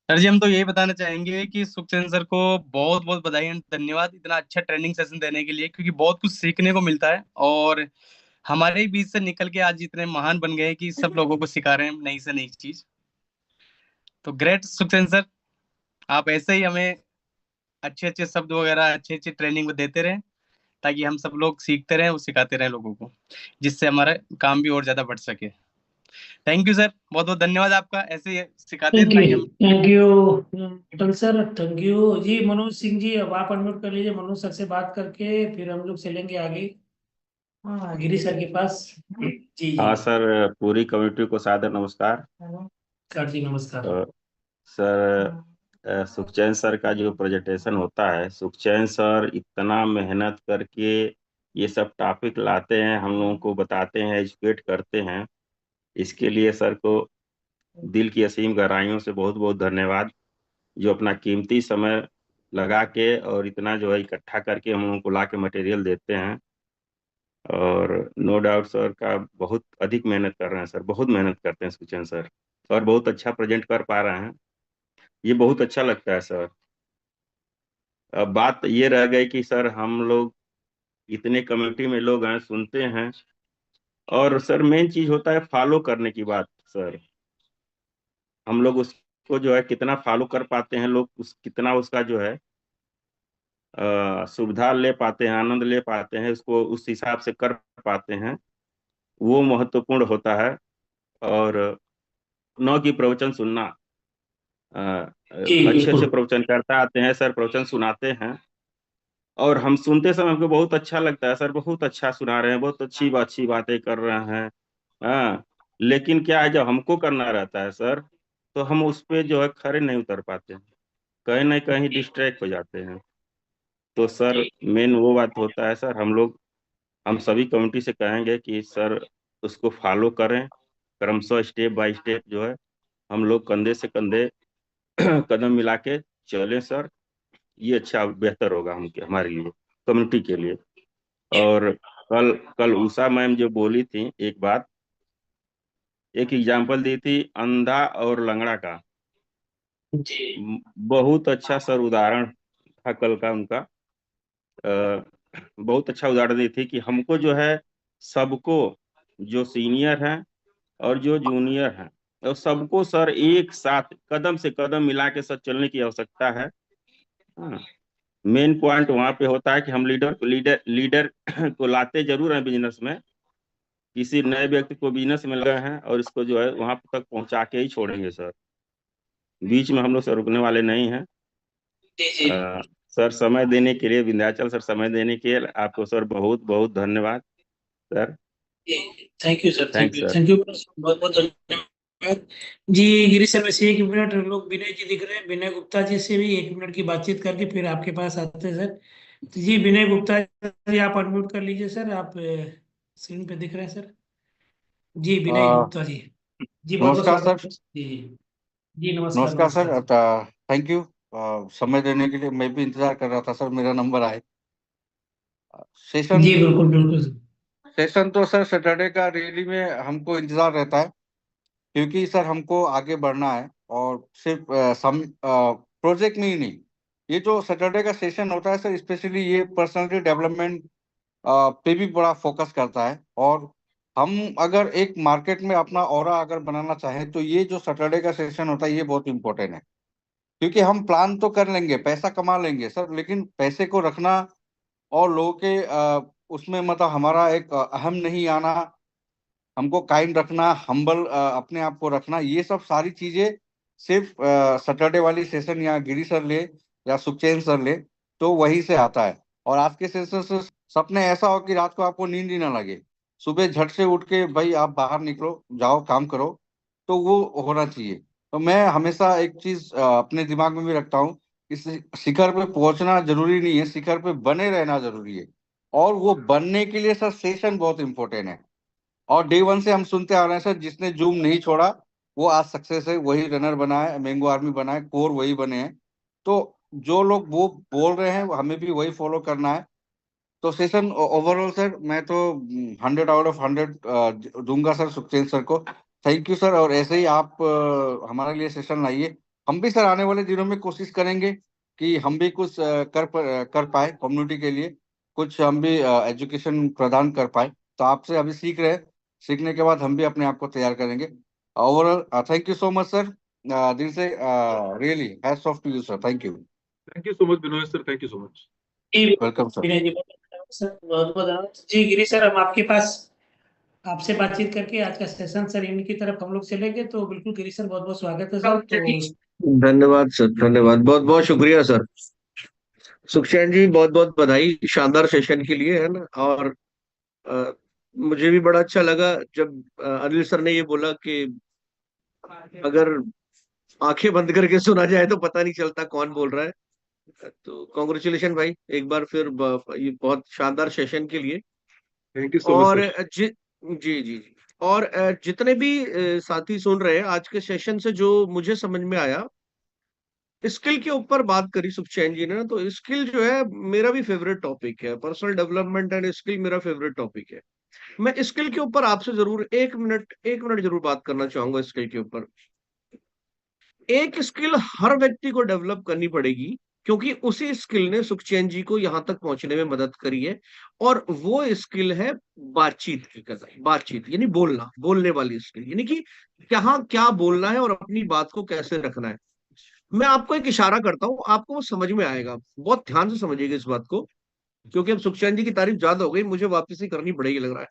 सर जी हम तो यही बताना चाहेंगे कि सुखचैन सर को बहुत बहुत बधाई एंड धन्यवाद इतना अच्छा ट्रेनिंग सेशन देने के लिए, क्योंकि बहुत कुछ सीखने को मिलता है और हमारे ही बीच से निकल के आज इतने महान बन गए कि सब लोगों को सिखा रहे हैं नई से नई चीज। तो ग्रेट सुखचैन सर, आप ऐसे ही हमें अच्छे अच्छे शब्द वगैरह अच्छी अच्छी ट्रेनिंग देते रहें, ताकि हम सब लोग सीखते रहें और सिखाते रहें लोगों को, जिससे हमारा काम भी और ज्यादा बढ़ सके। थैंक यू सर, बहुत बहुत धन्यवाद आपका, ऐसे ही सिखाते थैंक रहिए यू, हम। Thank you Atal sir, thank you ji. Manoj Singh ji अब आप अनम्यूट कर लीजिए, मनोज सर से बात करके फिर हम लोग चलेंगे आगे, हाँ गिरी सर के पास। जी जी हाँ सर, पूरी कमेटी को सादर नमस्कार। सर जी, नमस्कार। सर, सुखचैन सर का जो प्रेजेंटेशन होता है, सुखचैन सर इतना मेहनत करके ये सब टॉपिक लाते हैं, हम लोगों को बताते हैं, एजुकेट करते हैं। इसके लिए सर को दिल की असीम गहराइयों से बहुत बहुत धन्यवाद, जो अपना कीमती समय लगा के और इतना जो है इकट्ठा करके हम लोगों को ला के मटेरियल देते हैं। और नो डाउट सर का बहुत अधिक मेहनत कर रहे हैं सर, बहुत मेहनत करते हैं सुचैन सर, और बहुत अच्छा प्रेजेंट कर पा रहे हैं। ये बहुत अच्छा लगता है सर। अब बात ये रह गई कि सर हम लोग इतने कम्युनिटी में लोग हैं, सुनते हैं, और सर मेन चीज होता है फॉलो करने की बात सर। हम लोग उसको जो है कितना फॉलो कर पाते हैं, लोग उस कितना उसका जो है सुविधा ले पाते हैं, आनंद ले पाते हैं, उसको उस हिसाब से कर पाते हैं, वो महत्वपूर्ण होता है। और न कि प्रवचन सुनना, जी अच्छे अच्छे बिल्कुल। प्रवचनकर्ता आते हैं सर, प्रवचन सुनाते हैं, और हम सुनते समय हमको बहुत अच्छा लगता है सर, बहुत अच्छा सुना रहे हैं, बहुत अच्छी बातें कर रहे हैं। हाँ, लेकिन क्या है, जब हमको करना रहता है सर, तो हम उस पे जो है खरे नहीं उतर पाते हैं, कहीं ना कहीं डिस्ट्रैक्ट हो जाते हैं। तो सर मेन वो बात होता है सर, हम सभी कम्युनिटी से कहेंगे कि सर उसको फॉलो करें, क्रमशः स्टेप बाय स्टेप जो है हम लोग कंधे से कंधे कदम मिला के चलें सर। ये अच्छा बेहतर होगा हम हमारे लिए, कम्युनिटी के लिए। और कल कल उषा मैम जो बोली थी एक बात, एक एग्जाम्पल दी थी अंधा और लंगड़ा का, जी बहुत अच्छा सर उदाहरण था कल का उनका। बहुत अच्छा उदाहरण दी थी कि हमको जो है सबको, जो सीनियर हैं और जो जूनियर हैं, और सबको सर एक साथ कदम से कदम मिला के सर चलने की आवश्यकता है। हाँ, मेन पॉइंट वहां पे होता है कि हम लीडर लीडर लीडर को लाते जरूर हैं बिजनेस में, किसी नए व्यक्ति को बिजनेस में लगे हैं, और इसको जो है वहां तक पहुंचा के ही छोड़ेंगे सर, बीच में हम लोग सर रुकने वाले नहीं हैं। जी जी सर समय देने के लिए, विंध्याचल सर समय देने के लिए आपको सर बहुत बहुत धन्यवाद sir. Thank you sir, thank thanks you, sir. Thank you, बहुत बहुत धन्यवाद जी। गिरी सर वैसे 1 मिनट हम लोग विनय जी दिख रहे हैं, विनय गुप्ता जी से भी 1 मिनट की बातचीत करके फिर आपके पास आते हैं सर। तो जी विनय गुप्ता जी, आप अनम्यूट कर लीजिए सर, आप स्क्रीन पे दिख रहे हैं सर। जी विनय अ, गुप्ता जी, जी बहुत बहुत नमस्कार स्वागत सर। है जी। जी नमस्कार, नमस्कार नमस्कार सर। सर। थैंक यू समय देने के लिए। मैं भी इंतजार कर रहा था सर मेरा नंबर आए। सेशन जी बिल्कुल बिल्कुल सर। सेशन तो सर सैटरडे का रैली में हमको इंतजार रहता है, क्योंकि सर हमको आगे बढ़ना है, और सिर्फ सम प्रोजेक्ट में ही नहीं। ये जो सैटरडे का सेशन होता है सर, स्पेशली ये पर्सनालिटी डेवलपमेंट पे भी बड़ा फोकस करता है। और हम अगर एक मार्केट में अपना ऑरा अगर बनाना चाहें, तो ये जो सैटरडे का सेशन होता है ये बहुत इंपॉर्टेंट है। क्योंकि हम प्लान तो कर लेंगे, पैसा कमा लेंगे सर, लेकिन पैसे को रखना और लोगों के उसमें मतलब हमारा एक अहम नहीं आना, हमको काइंड रखना, हम्बल अपने आप को रखना, ये सब सारी चीजें सिर्फ सैटरडे वाली सेशन या गिरी सर ले या सुखचैन सर ले तो वहीं से आता है। और आज के सेशन से सपने ऐसा हो कि रात को आपको नींद ही ना लगे, सुबह झट से उठ के भाई आप बाहर निकलो, जाओ काम करो, तो वो होना चाहिए। तो तो मैं हमेशा एक चीज अपने दिमाग में भी रखता हूँ, इस शिखर पे पहुंचना जरूरी नहीं है, शिखर पे बने रहना जरूरी है। और वो बनने के लिए सर सेशन बहुत इंपॉर्टेंट है। और डे वन से हम सुनते आ रहे हैं सर, जिसने जूम नहीं छोड़ा वो आज सक्सेस है, वही रनर बना है, मैंगो आर्मी बना है, कोर वही बने हैं। तो जो लोग वो बोल रहे हैं हमें भी वही फॉलो करना है। तो सेशन ओवरऑल सर मैं तो 100 आउट ऑफ 100 दूंगा सर सुखचैन सर को। Thank you sir. और ऐसे ही आप हमारे लिए सेशन लाइए। हम भी सर आने वाले दिनों में कोशिश करेंगे कि हम भी कुछ कर पाए कम्युनिटी के लिए, कुछ हम भी एजुकेशन प्रदान कर पाए। तो आपसे अभी सीख रहे हैं, सीखने के बाद हम भी अपने आप को तैयार करेंगे। Overall thank you so much sir, दिल से really hats off to you sir. Thank thank you so much Binod sir, thank you so much. Welcome sir. Vinay ji sir बहुत बहुत धन्यवाद जी। गिरी सर हम आपके पास आपसे बातचीत करके आज का सेशन सर इनकी तरफ हम लोग चलेंगे, तो बिल्कुल गिरी सर बहुत बहुत स्वागत है सर। तो धन्यवाद सर, धन्यवाद, बहुत बहुत शुक्रिया सर। सुखचैन जी बहुत बहुत बधाई शानदार सेशन के लिए, है ना। और अ, मुझे भी बड़ा अच्छा लगा जब अनिल सर ने ये बोला कि अगर आंखें बंद करके सुना जाए तो पता नहीं चलता कौन बोल रहा है। तो कॉन्ग्रेचुलेशन भाई एक बार फिर ये बहुत शानदार सेशन के लिए। थैंक यू सो मच और सर। जी जी जी। और जितने भी साथी सुन रहे हैं आज के सेशन से जो मुझे समझ में आया, स्किल के ऊपर बात करी सुखचैन जी ने ना, तो स्किल जो है मेरा भी फेवरेट टॉपिक है। पर्सनल डेवलपमेंट एंड स्किल मेरा फेवरेट टॉपिक है। मैं स्किल के ऊपर आपसे जरूर एक मिनट जरूर बात करना चाहूंगा स्किल के ऊपर। एक स्किल हर व्यक्ति को डेवलप करनी पड़ेगी, क्योंकि उसी स्किल ने सुखचैन जी को यहां तक पहुंचने में मदद करी है। और वो स्किल है बातचीत की कला, बातचीत यानी बोलना, बोलने वाली स्किल, यानी कि कहाँ क्या बोलना है और अपनी बात को कैसे रखना है। मैं आपको एक इशारा करता हूं, आपको वो समझ में आएगा। बहुत ध्यान से समझिएगा इस बात को, क्योंकि अब सुखचैन जी की तारीफ ज्यादा हो गई, मुझे वापस ही करनी पड़ेगी लग रहा है।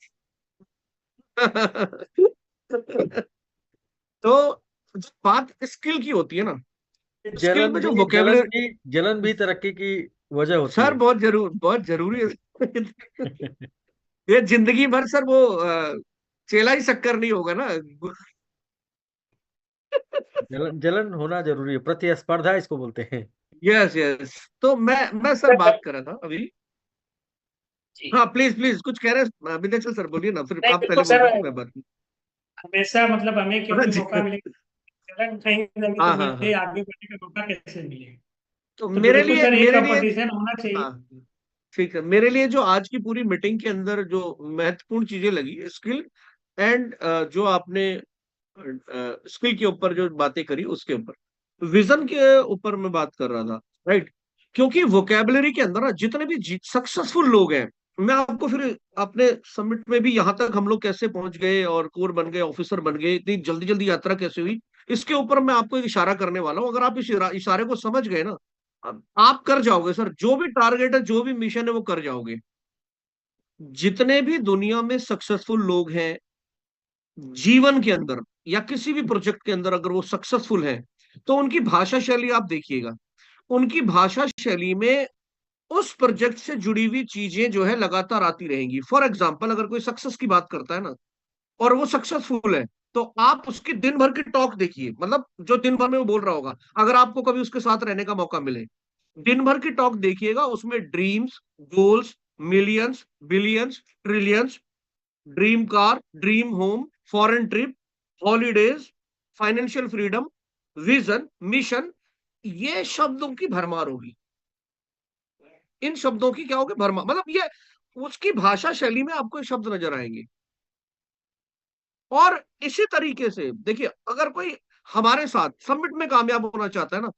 तो जो बात स्किल की होती है ना, स्किल में जो वोकेबलरी, जलन भी तरक्की की वजह होती सर है। बहुत जरूरी है। ये जिंदगी भर सर वो चेला ही शक्कर नहीं होगा ना। जलन होना जरूरी है, प्रतिस्पर्धा इसको बोलते हैं। Yes yes. तो मैं सर बात कर रहा था अभी। हाँ प्लीज प्लीज, कुछ कह रहे हैं विदेशल सर, बोलिए ना, फिर आप पहले बोल रहे थे मैं बात। हमेशा मतलब हमें क्योंकि मौका मिलेगा, जलन कहीं ना कहीं हाँ तो हाँ मिले, हाँ। आगे बढ़ने का मौका कैसे मिलेगा। तो तो मेरे बिल्कुल लिए सर एक मेरे लिए कंपटीशन होना चाहिए। हाँ ठीक है, मेरे लिए जो आज की पूरी मीटिंग के अंदर जो महत्वपूर्ण चीजें लगी, स्किल एंड जो आपने स्किल के ऊपर जो बातें करी, उसके ऊपर विजन के ऊपर मैं बात कर रहा था, राइट। क्योंकि वोकेबलरी के अंदर ना जितने भी सक्सेसफुल लोग हैं, मैं आपको फिर अपने समिट में भी यहाँ तक हम लोग कैसे पहुंच गए और कोर बन गए, ऑफिसर बन गए, इतनी जल्दी जल्दी यात्रा कैसे हुई, इसके ऊपर मैं आपको एक इशारा करने वाला हूँ। अगर आप इस इशारे को समझ गए ना, आप कर जाओगे सर, जो भी टारगेट है, जो भी मिशन है, वो कर जाओगे। जितने भी दुनिया में सक्सेसफुल लोग हैं जीवन के अंदर या किसी भी प्रोजेक्ट के अंदर, अगर वो सक्सेसफुल है, तो उनकी भाषा शैली आप देखिएगा। उनकी भाषा शैली में उस प्रोजेक्ट से जुड़ी हुई चीजें जो है लगातार आती रहेंगी। फॉर एग्जाम्पल, अगर कोई सक्सेस की बात करता है ना और वो सक्सेसफुल है, तो आप उसकी दिन भर की टॉक देखिए, मतलब जो दिन भर में वो बोल रहा होगा, अगर आपको कभी उसके साथ रहने का मौका मिले, दिन भर की टॉक देखिएगा, उसमें dreams, goals, millions, billions, trillions, dream car, dream home, foreign trip, holidays, financial freedom, vision, mission, ये शब्दों की भरमार होगी। इन शब्दों की क्या होगी, भरमार, मतलब ये उसकी भाषा शैली में आपको ये शब्द नजर आएंगे। और इसी तरीके से देखिए, अगर कोई हमारे साथ समिट में कामयाब होना चाहता है ना,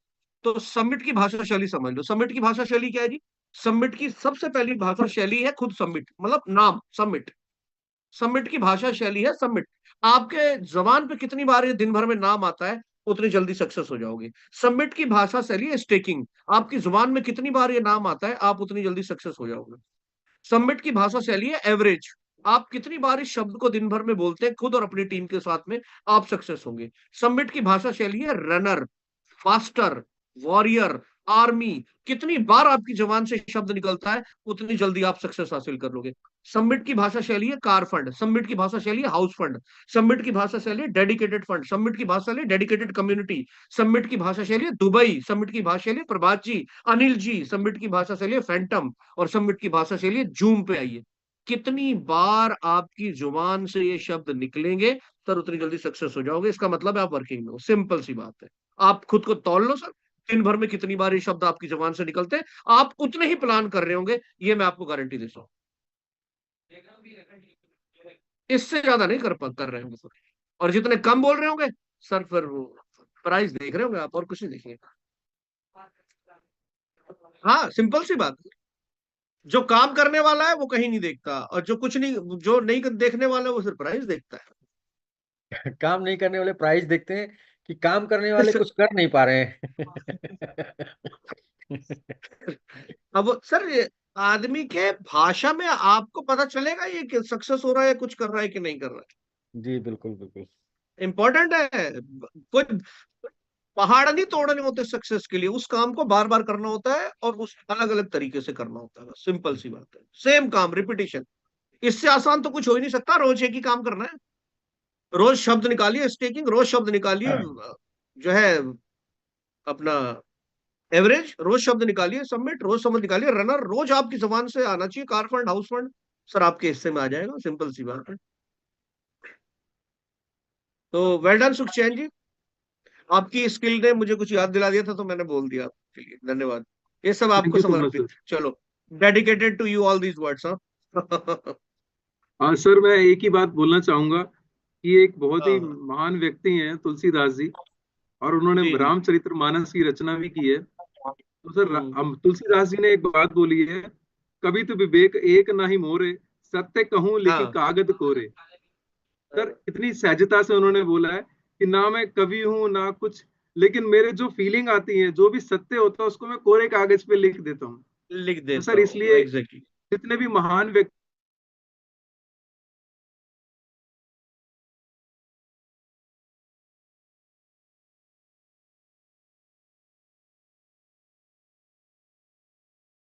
तो समिट की भाषा शैली समझ लो। समिट की भाषा शैली क्या है जी? समिट की सबसे पहली भाषा शैली है खुद समिट, मतलब नाम समिट। समिट की भाषा शैली है समिट। आपके जबान पे कितनी बार ये दिन भर में नाम आता है, उतनी जल्दी सक्सेस हो जाओगे। समिट की भाषा शैली है स्टेकिंग। आपकी जुबान में कितनी बार ये नाम आता है, आप उतनी जल्दी सक्सेस हो जाओगे। समिट की भाषा शैली है एवरेज। आप कितनी बार इस शब्द को दिन भर में बोलते हैं खुद और अपनी टीम के साथ में, आप सक्सेस होंगे। समिट की भाषा शैली है रनर, फास्टर, वॉरियर, आर्मी, कितनी बार आपकी जबान से शब्द निकलता है, उतनी जल्दी आप सक्सेस हासिल कर लोगे। समिट की भाषा शैली है कार फंड, समिट की भाषा शैली है हाउस फंड, समिट की भाषा शैली है डेडिकेटेड फंड, समिट की भाषा शैली है डेडिकेटेड कम्युनिटी, समिट की भाषा शैली है दुबई, समिट की भाषा शैली है प्रभात जी, अनिल जी, समिट की भाषा शैली है फैंटम, और समिट की भाषा शैली है जूम पे आइए। कितनी बार आपकी जुबान से ये शब्द निकलेंगे, सर उतनी जल्दी सक्सेस हो जाओगे। इसका मतलब है आप वर्किंग में हो, सिंपल सी बात है। आप खुद को तौल लो सर, दिन भर में कितनी बार ये शब्द आपकी जबान से निकलते हैं, आप उतने ही प्लान कर रहे होंगे, ये मैं आपको गारंटी देता हूँ। इससे ज्यादा नहीं कर रहे होंगे सर। और जितने कम बोल रहे होंगे सर, फिर वो प्राइस देख रहे होंगे आप, और कुछ नहीं देखेंगे। हाँ, सिंपल सी बात है। जो काम करने वाला है वो कहीं नहीं देखता, और जो कुछ नहीं, जो नहीं देखने वाला है वो सिर्फ प्राइस देखता काम नहीं करने वाले प्राइस देखते हैं कि काम करने वाले है। कुछ कर नहीं पा रहे हैं। अब सर ये आदमी के भाषा में आपको पता चलेगा ये कि सक्सेस हो रहा है, कुछ कर रहा है कि नहीं कर रहा जी बिल्कुल बिल्कुल। है। इंपॉर्टेंट है। कोई पहाड़ नहीं तोड़ने होते सक्सेस के लिए, उस काम को बार बार करना होता है, और उस अलग अलग तरीके से करना होता है। सिंपल सी बात है, सेम काम रिपीटिशन। इससे आसान तो कुछ हो ही नहीं सकता। रोज एक ही काम करना है, रोज शब्द निकालिए स्टेकिंग, रोज शब्द निकालिए जो है अपना एवरेज, रोज शब्द निकालिए सबमिट, रोज शब्द निकालिए रनर, रोज आपकी जबान से आना चाहिए car fund house fund, sir आपके हिस्से में आ जाएगा। सिंपल सी बात है। तो वेल डन सुखचैन जी, आपकी स्किल ने मुझे कुछ याद दिला दिया था, तो मैंने बोल दिया आपके लिए। धन्यवाद। ये सब थैंक आपको यू सो मच समर्पित। सर। चलो, dedicated to you all these words. हाँ। हाँ सर, मैं एक ही बात बोलना चाहूंगा कि एक बहुत ही हाँ, महान व्यक्ति हैं तुलसीदास जी, और उन्होंने जी जी। रामचरितमानस की रचना भी की है। तो सर हम्म। हम तुलसीदास जी ने एक बात बोली है, कभी तो विवेक एक ना ही मोरे, सत्य कहूं लेकिन हाँ, कागद कोरे। सर इतनी सहजता से उन्होंने बोला है कि ना मैं कवि हूं ना कुछ, लेकिन मेरे जो फीलिंग आती है, जो भी सत्य होता है, उसको मैं कोरे कागज पे लिख देता हूँ। लिख तो देता सर हूँ इसलिए एग्जैक्टली। जितने भी महान व्यक्ति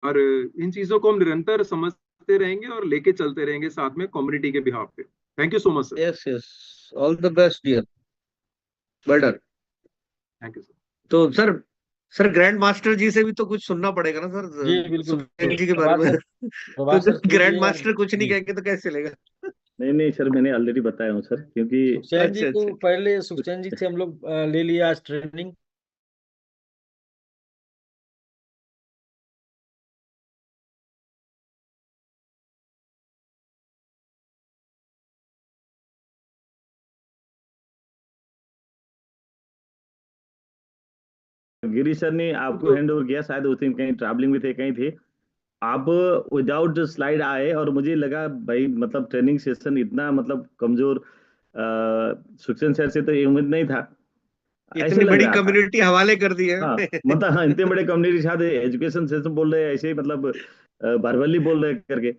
और इन चीजों को हम निरंतर समझते रहेंगे और लेके चलते रहेंगे साथ में कम्युनिटी के बिहाफ पे। Thank you so much sir. Yes yes, all the best dear. Well done. Thank you sir. तो सर ग्रैंड मास्टर जी से भी तो कुछ सुनना पड़ेगा ना सर, जी बिल्कुल। सुखचैन जी के बारे प्रभात में। सर, तो प्रभात सर जब ग्रैंड सुनिए। और मास्टर कुछ नहीं जी, कहेंगे तो कैसे चलेगा। नहीं नहीं सर, मैंने ऑलरेडी बताया हूँ सर, क्योंकि सुखचैन जी अच्छा को अच्छा। पहले, सुखचैन जी से हम लोग ले लिया आज ट्रेनिंग। गिरी सर ने आपको तो हैंड ओवर किया, शायद उस दिन कहीं ट्रैवलिंग में थे, कहीं थे आप। विदाउट स्लाइड आए और मुझे लगा भाई मतलब ट्रेनिंग सेशन इतना मतलब कमजोर, सुखचंद सर से तो ये उम्मीद नहीं था, ऐसे इतनी लग बड़ी रहा था। कम्युनिटी हवाले कर दी हाँ है। मतलब हाँ, इतने बड़े कम्युनिटी के साथ एजुकेशन सेशन बोल रहे हैं ऐसे ही, मतलब भरवली बोल रहे करके,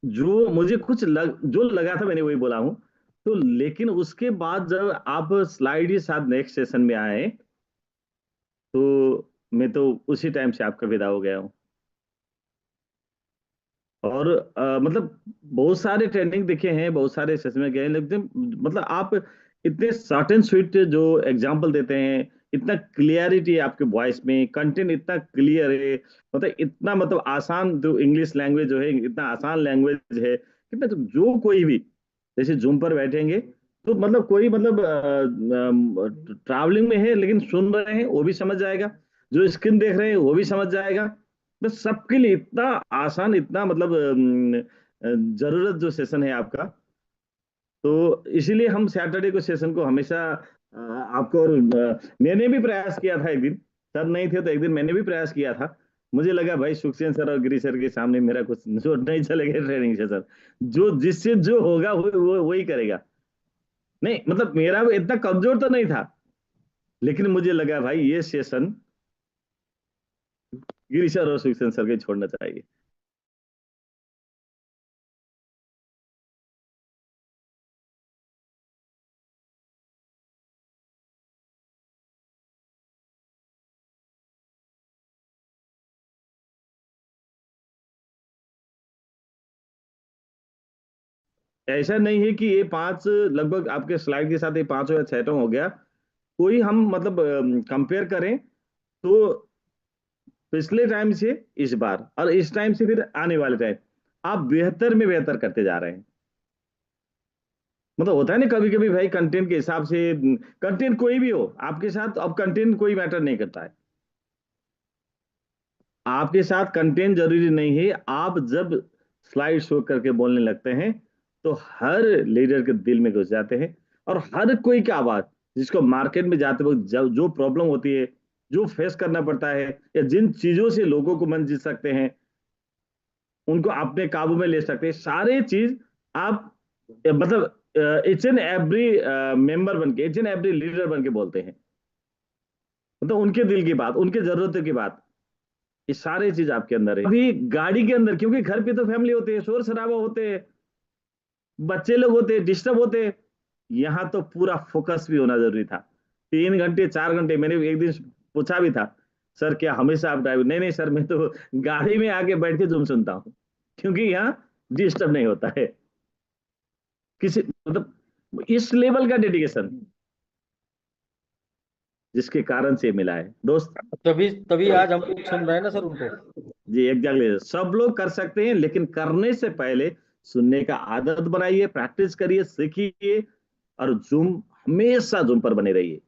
जो मुझे जो लगा था मैंने वही बोला हूँ। तो लेकिन उसके बाद जब आप स्लाइड के साथ नेक्स्ट सेशन में आए, तो मैं तो उसी टाइम से आपका विदा हो गया हूँ। और मतलब बहुत सारे ट्रेनिंग देखे हैं, बहुत सारे सेशन में गए हैं, लेकिन मतलब आप इतने शॉर्ट एंड स्वीट जो एग्जाम्पल देते हैं, इतना क्लियरिटी है आपके वॉइस में, कंटेंट इतना क्लियर है, मतलब इतना मतलब आसान, जो इंग्लिश लैंग्वेज जो है इतना आसान लैंग्वेज है, कितना तो जो कोई भी जैसे जूम पर बैठेंगे, तो मतलब कोई मतलब ट्रैवलिंग में है लेकिन सुन रहे हैं वो भी समझ जाएगा, जो स्क्रीन देख रहे हैं वो भी समझ जाएगा। बस सबके लिए इतना आसान, इतना मतलब जरूरत जो सेशन है आपका। तो इसीलिए हम सैटरडे को सेशन को हमेशा आपको, और मैंने भी प्रयास किया था एक दिन, सर नहीं थे तो एक दिन मैंने भी प्रयास किया था। मुझे लगा भाई सुखचैन सर और गिरी सर के सामने मेरा कुछ जो नहीं चलेगा ट्रेनिंग सेशन, जो जिससे जो होगा वो वही करेगा। नहीं मतलब मेरा वो इतना कमजोर तो नहीं था, लेकिन मुझे लगा भाई ये सेशन गिरी सर और सुखचैन सर के छोड़ना चाहिए। ऐसा नहीं है कि ये 5 लगभग आपके स्लाइड के साथ ये 5 या 6 हो गया। कोई हम मतलब कंपेयर करें तो पिछले टाइम से इस बार और इस टाइम से फिर आने वाले टाइम आप बेहतर में बेहतर करते जा रहे हैं। मतलब होता है ना कभी कभी भाई कंटेंट के हिसाब से, कंटेंट कोई भी हो आपके साथ, अब कंटेंट कोई मैटर नहीं करता है आपके साथ, कंटेंट जरूरी नहीं है। आप जब स्लाइड शो करके बोलने लगते हैं तो हर लीडर के दिल में घुस जाते हैं, और हर कोई की आवाज जिसको मार्केट में जाते वक्त जो प्रॉब्लम होती है, जो फेस करना पड़ता है, या जिन चीजों से लोगों को मन जीत सकते हैं, उनको अपने काबू में ले सकते हैं, सारे चीज आप मतलब इच एंड एवरी मेंबर बन के, इच एंड एवरी लीडर बन के बोलते हैं। मतलब उनके दिल की बात, उनके जरूरतों की बात, ये सारे चीज आपके अंदर है। अभी गाड़ी के अंदर, क्योंकि घर पे तो फैमिली होते हैं, शोर शराबा होते हैं, बच्चे लोग होते हैं, डिस्टर्ब होते हैं, यहाँ तो पूरा फोकस भी होना जरूरी था। 3 घंटे 4 घंटे, मैंने एक दिन पूछा भी था, सर क्या हमेशा आप ड्राइव? नहीं नहीं सर, मैं तो गाड़ी में आके बैठ के जुम सुनता हूँ, क्योंकि यहाँ डिस्टर्ब नहीं होता है किसी, मतलब इस लेवल का डेडिकेशन जिसके कारण से मिला है दोस्त। तभी तभी आज हम लोग सुन रहे हैं ना सर उनको। जी एग्जैक्टली, सब लोग कर सकते हैं, लेकिन करने से पहले सुनने का आदत बनाइए, प्रैक्टिस करिए, सीखिए, और जूम, हमेशा जूम पर बने रहिए।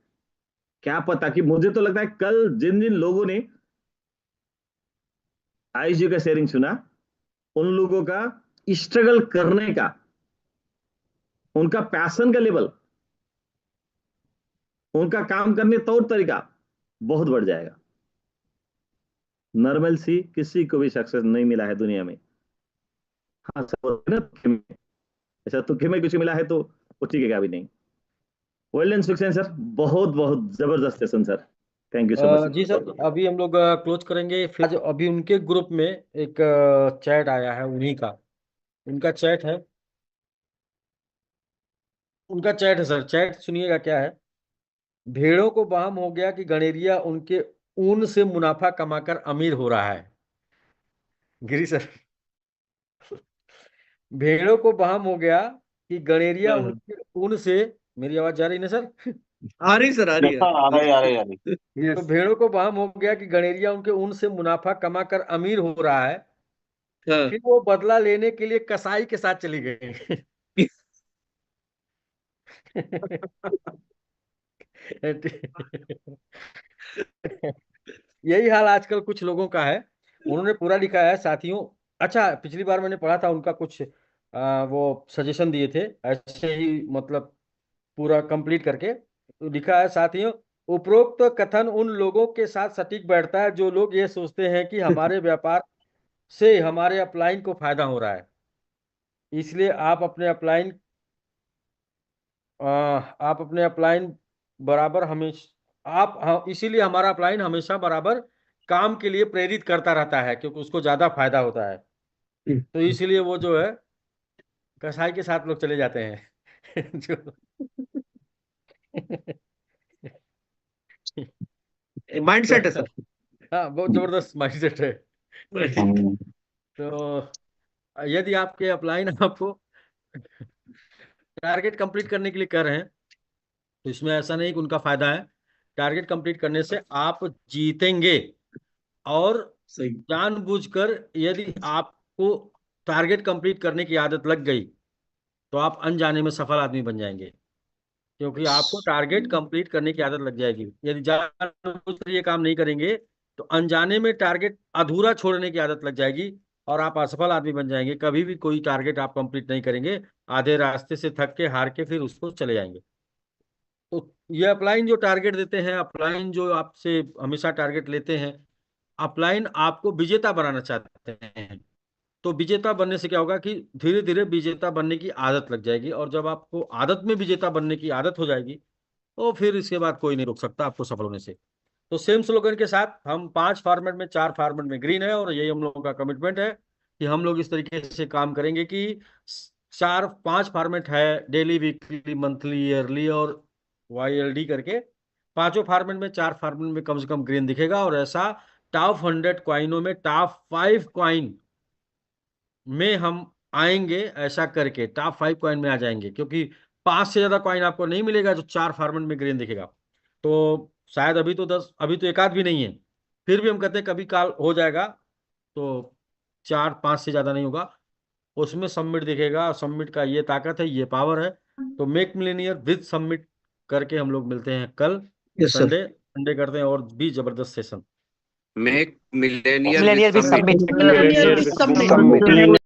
क्या पता कि मुझे तो लगता है कल जिन जिन लोगों ने आईजी का शेयरिंग सुना, उन लोगों का स्ट्रगल करने का, उनका पैशन का लेवल, उनका काम करने तौर तरीका बहुत बढ़ जाएगा। नॉर्मल सी किसी को भी सक्सेस नहीं मिला है दुनिया में। हाँ सर, बोलते हैं ना तुक्के में, ऐसा तुक्के में कुछ मिला है तो वो टिकेगा भी नहीं। वेल डन सुखसेन सर, बहुत बहुत जबरदस्त session sir, thank you so much. जी सर, अभी हम लोग क्लोज करेंगे। फिर आज अभी उनके ग्रुप में एक चैट आया है, उन्हीं का, उनका चैट है, उनका चैट है सर। चैट सुनिएगा क्या है। भेड़ों को वहम हो गया कि गणेरिया उनके ऊन से मुनाफा कमाकर अमीर हो रहा है। गिरी सर, भेड़ों को वहम हो गया कि गणेरिया उनके ऊन से, मेरी आवाज जा रही ना सर? आ रही सर, आ रही है। आ रही तो भेड़ों को वहम हो गया कि गणेरिया उनके ऊन से मुनाफा कमाकर अमीर हो रहा है। हाँ। फिर वो बदला लेने के लिए कसाई के साथ चली गई। यही हाल आजकल कुछ लोगों का है। उन्होंने पूरा लिखा है साथियों। अच्छा, पिछली बार मैंने पढ़ा था उनका कुछ वो सजेशन दिए थे, ऐसे ही मतलब पूरा कंप्लीट करके तो लिखा है साथियों। उपरोक्त तो कथन उन लोगों के साथ सटीक बैठता है जो लोग ये सोचते हैं कि हमारे व्यापार से हमारे अपलाइन को फायदा हो रहा है, इसलिए आप अपने अपलाइन बराबर हमेशा इसीलिए हमारा अपलाइन हमेशा बराबर काम के लिए प्रेरित करता रहता है, क्योंकि उसको ज्यादा फायदा होता है। तो इसीलिए वो जो है कसाई के साथ लोग चले जाते हैं। जो माइंडसेट है सर। हाँ, बहुत जबरदस्त माइंडसेट है। तो यदि आपके अपलाइन आपको टारगेट कंप्लीट करने के लिए कर रहे हैं तो इसमें ऐसा नहीं कि उनका फायदा है। टारगेट कंप्लीट करने से आप जीतेंगे, और सही। जानबूझकर यदि आपको टारगेट कंप्लीट करने की आदत लग गई तो आप अनजाने में सफल आदमी बन जाएंगे, क्योंकि आपको टारगेट कंप्लीट करने की आदत लग जाएगी। यदि जानबूझकर ये काम नहीं करेंगे तो अनजाने में टारगेट अधूरा छोड़ने की आदत लग जाएगी और आप असफल आदमी बन जाएंगे। कभी भी कोई टारगेट आप कंप्लीट नहीं करेंगे, आधे रास्ते से थक के हार के फिर उसको चले जाएंगे। तो ये अपलाइन जो टारगेट देते हैं, अपलाइन जो आपसे हमेशा टारगेट लेते हैं, अपलाइन आपको विजेता बनाना चाहते हैं। तो विजेता बनने से क्या होगा कि धीरे धीरे विजेता बनने की आदत लग जाएगी, और जब आपको आदत में विजेता बनने की आदत हो जाएगी तो फिर इसके बाद कोई नहीं रोक सकता आपको सफल होने से। तो सेम स्लोगन के साथ हम 5 फॉर्मेट में, 4 फॉर्मेट में ग्रीन है, और यही हम लोगों का कमिटमेंट है कि हम लोग इस तरीके से काम करेंगे कि 5 फॉर्मेट है, डेली, वीकली, मंथली, ईयरली और YLD करके। 5 फॉर्मेट में, 4 फॉर्मेट में कम से कम ग्रीन दिखेगा, और ऐसा टॉप 100 क्वाइनों में टॉप 5 क्वाइन में हम आएंगे ऐसा करके टॉप 5 कॉइन में आ जाएंगे, क्योंकि 5 से ज्यादा कॉइन आपको नहीं मिलेगा जो 4 फॉर्मेट में ग्रीन दिखेगा। तो शायद अभी तो 10, अभी तो एक आध भी नहीं है, फिर भी हम कहते हैं कभी काल हो जाएगा, तो 4-5 से ज्यादा नहीं होगा, उसमें सबमिट दिखेगा। सबमिट का ये ताकत है, ये पावर है। तो मेक मिलेनियर विद सबमिट करके हम लोग मिलते हैं कल यस सर। संडे करते हैं, और भी जबरदस्त सेशन। मेक मिलेनियर मिलेनियर भी विद सबमिट।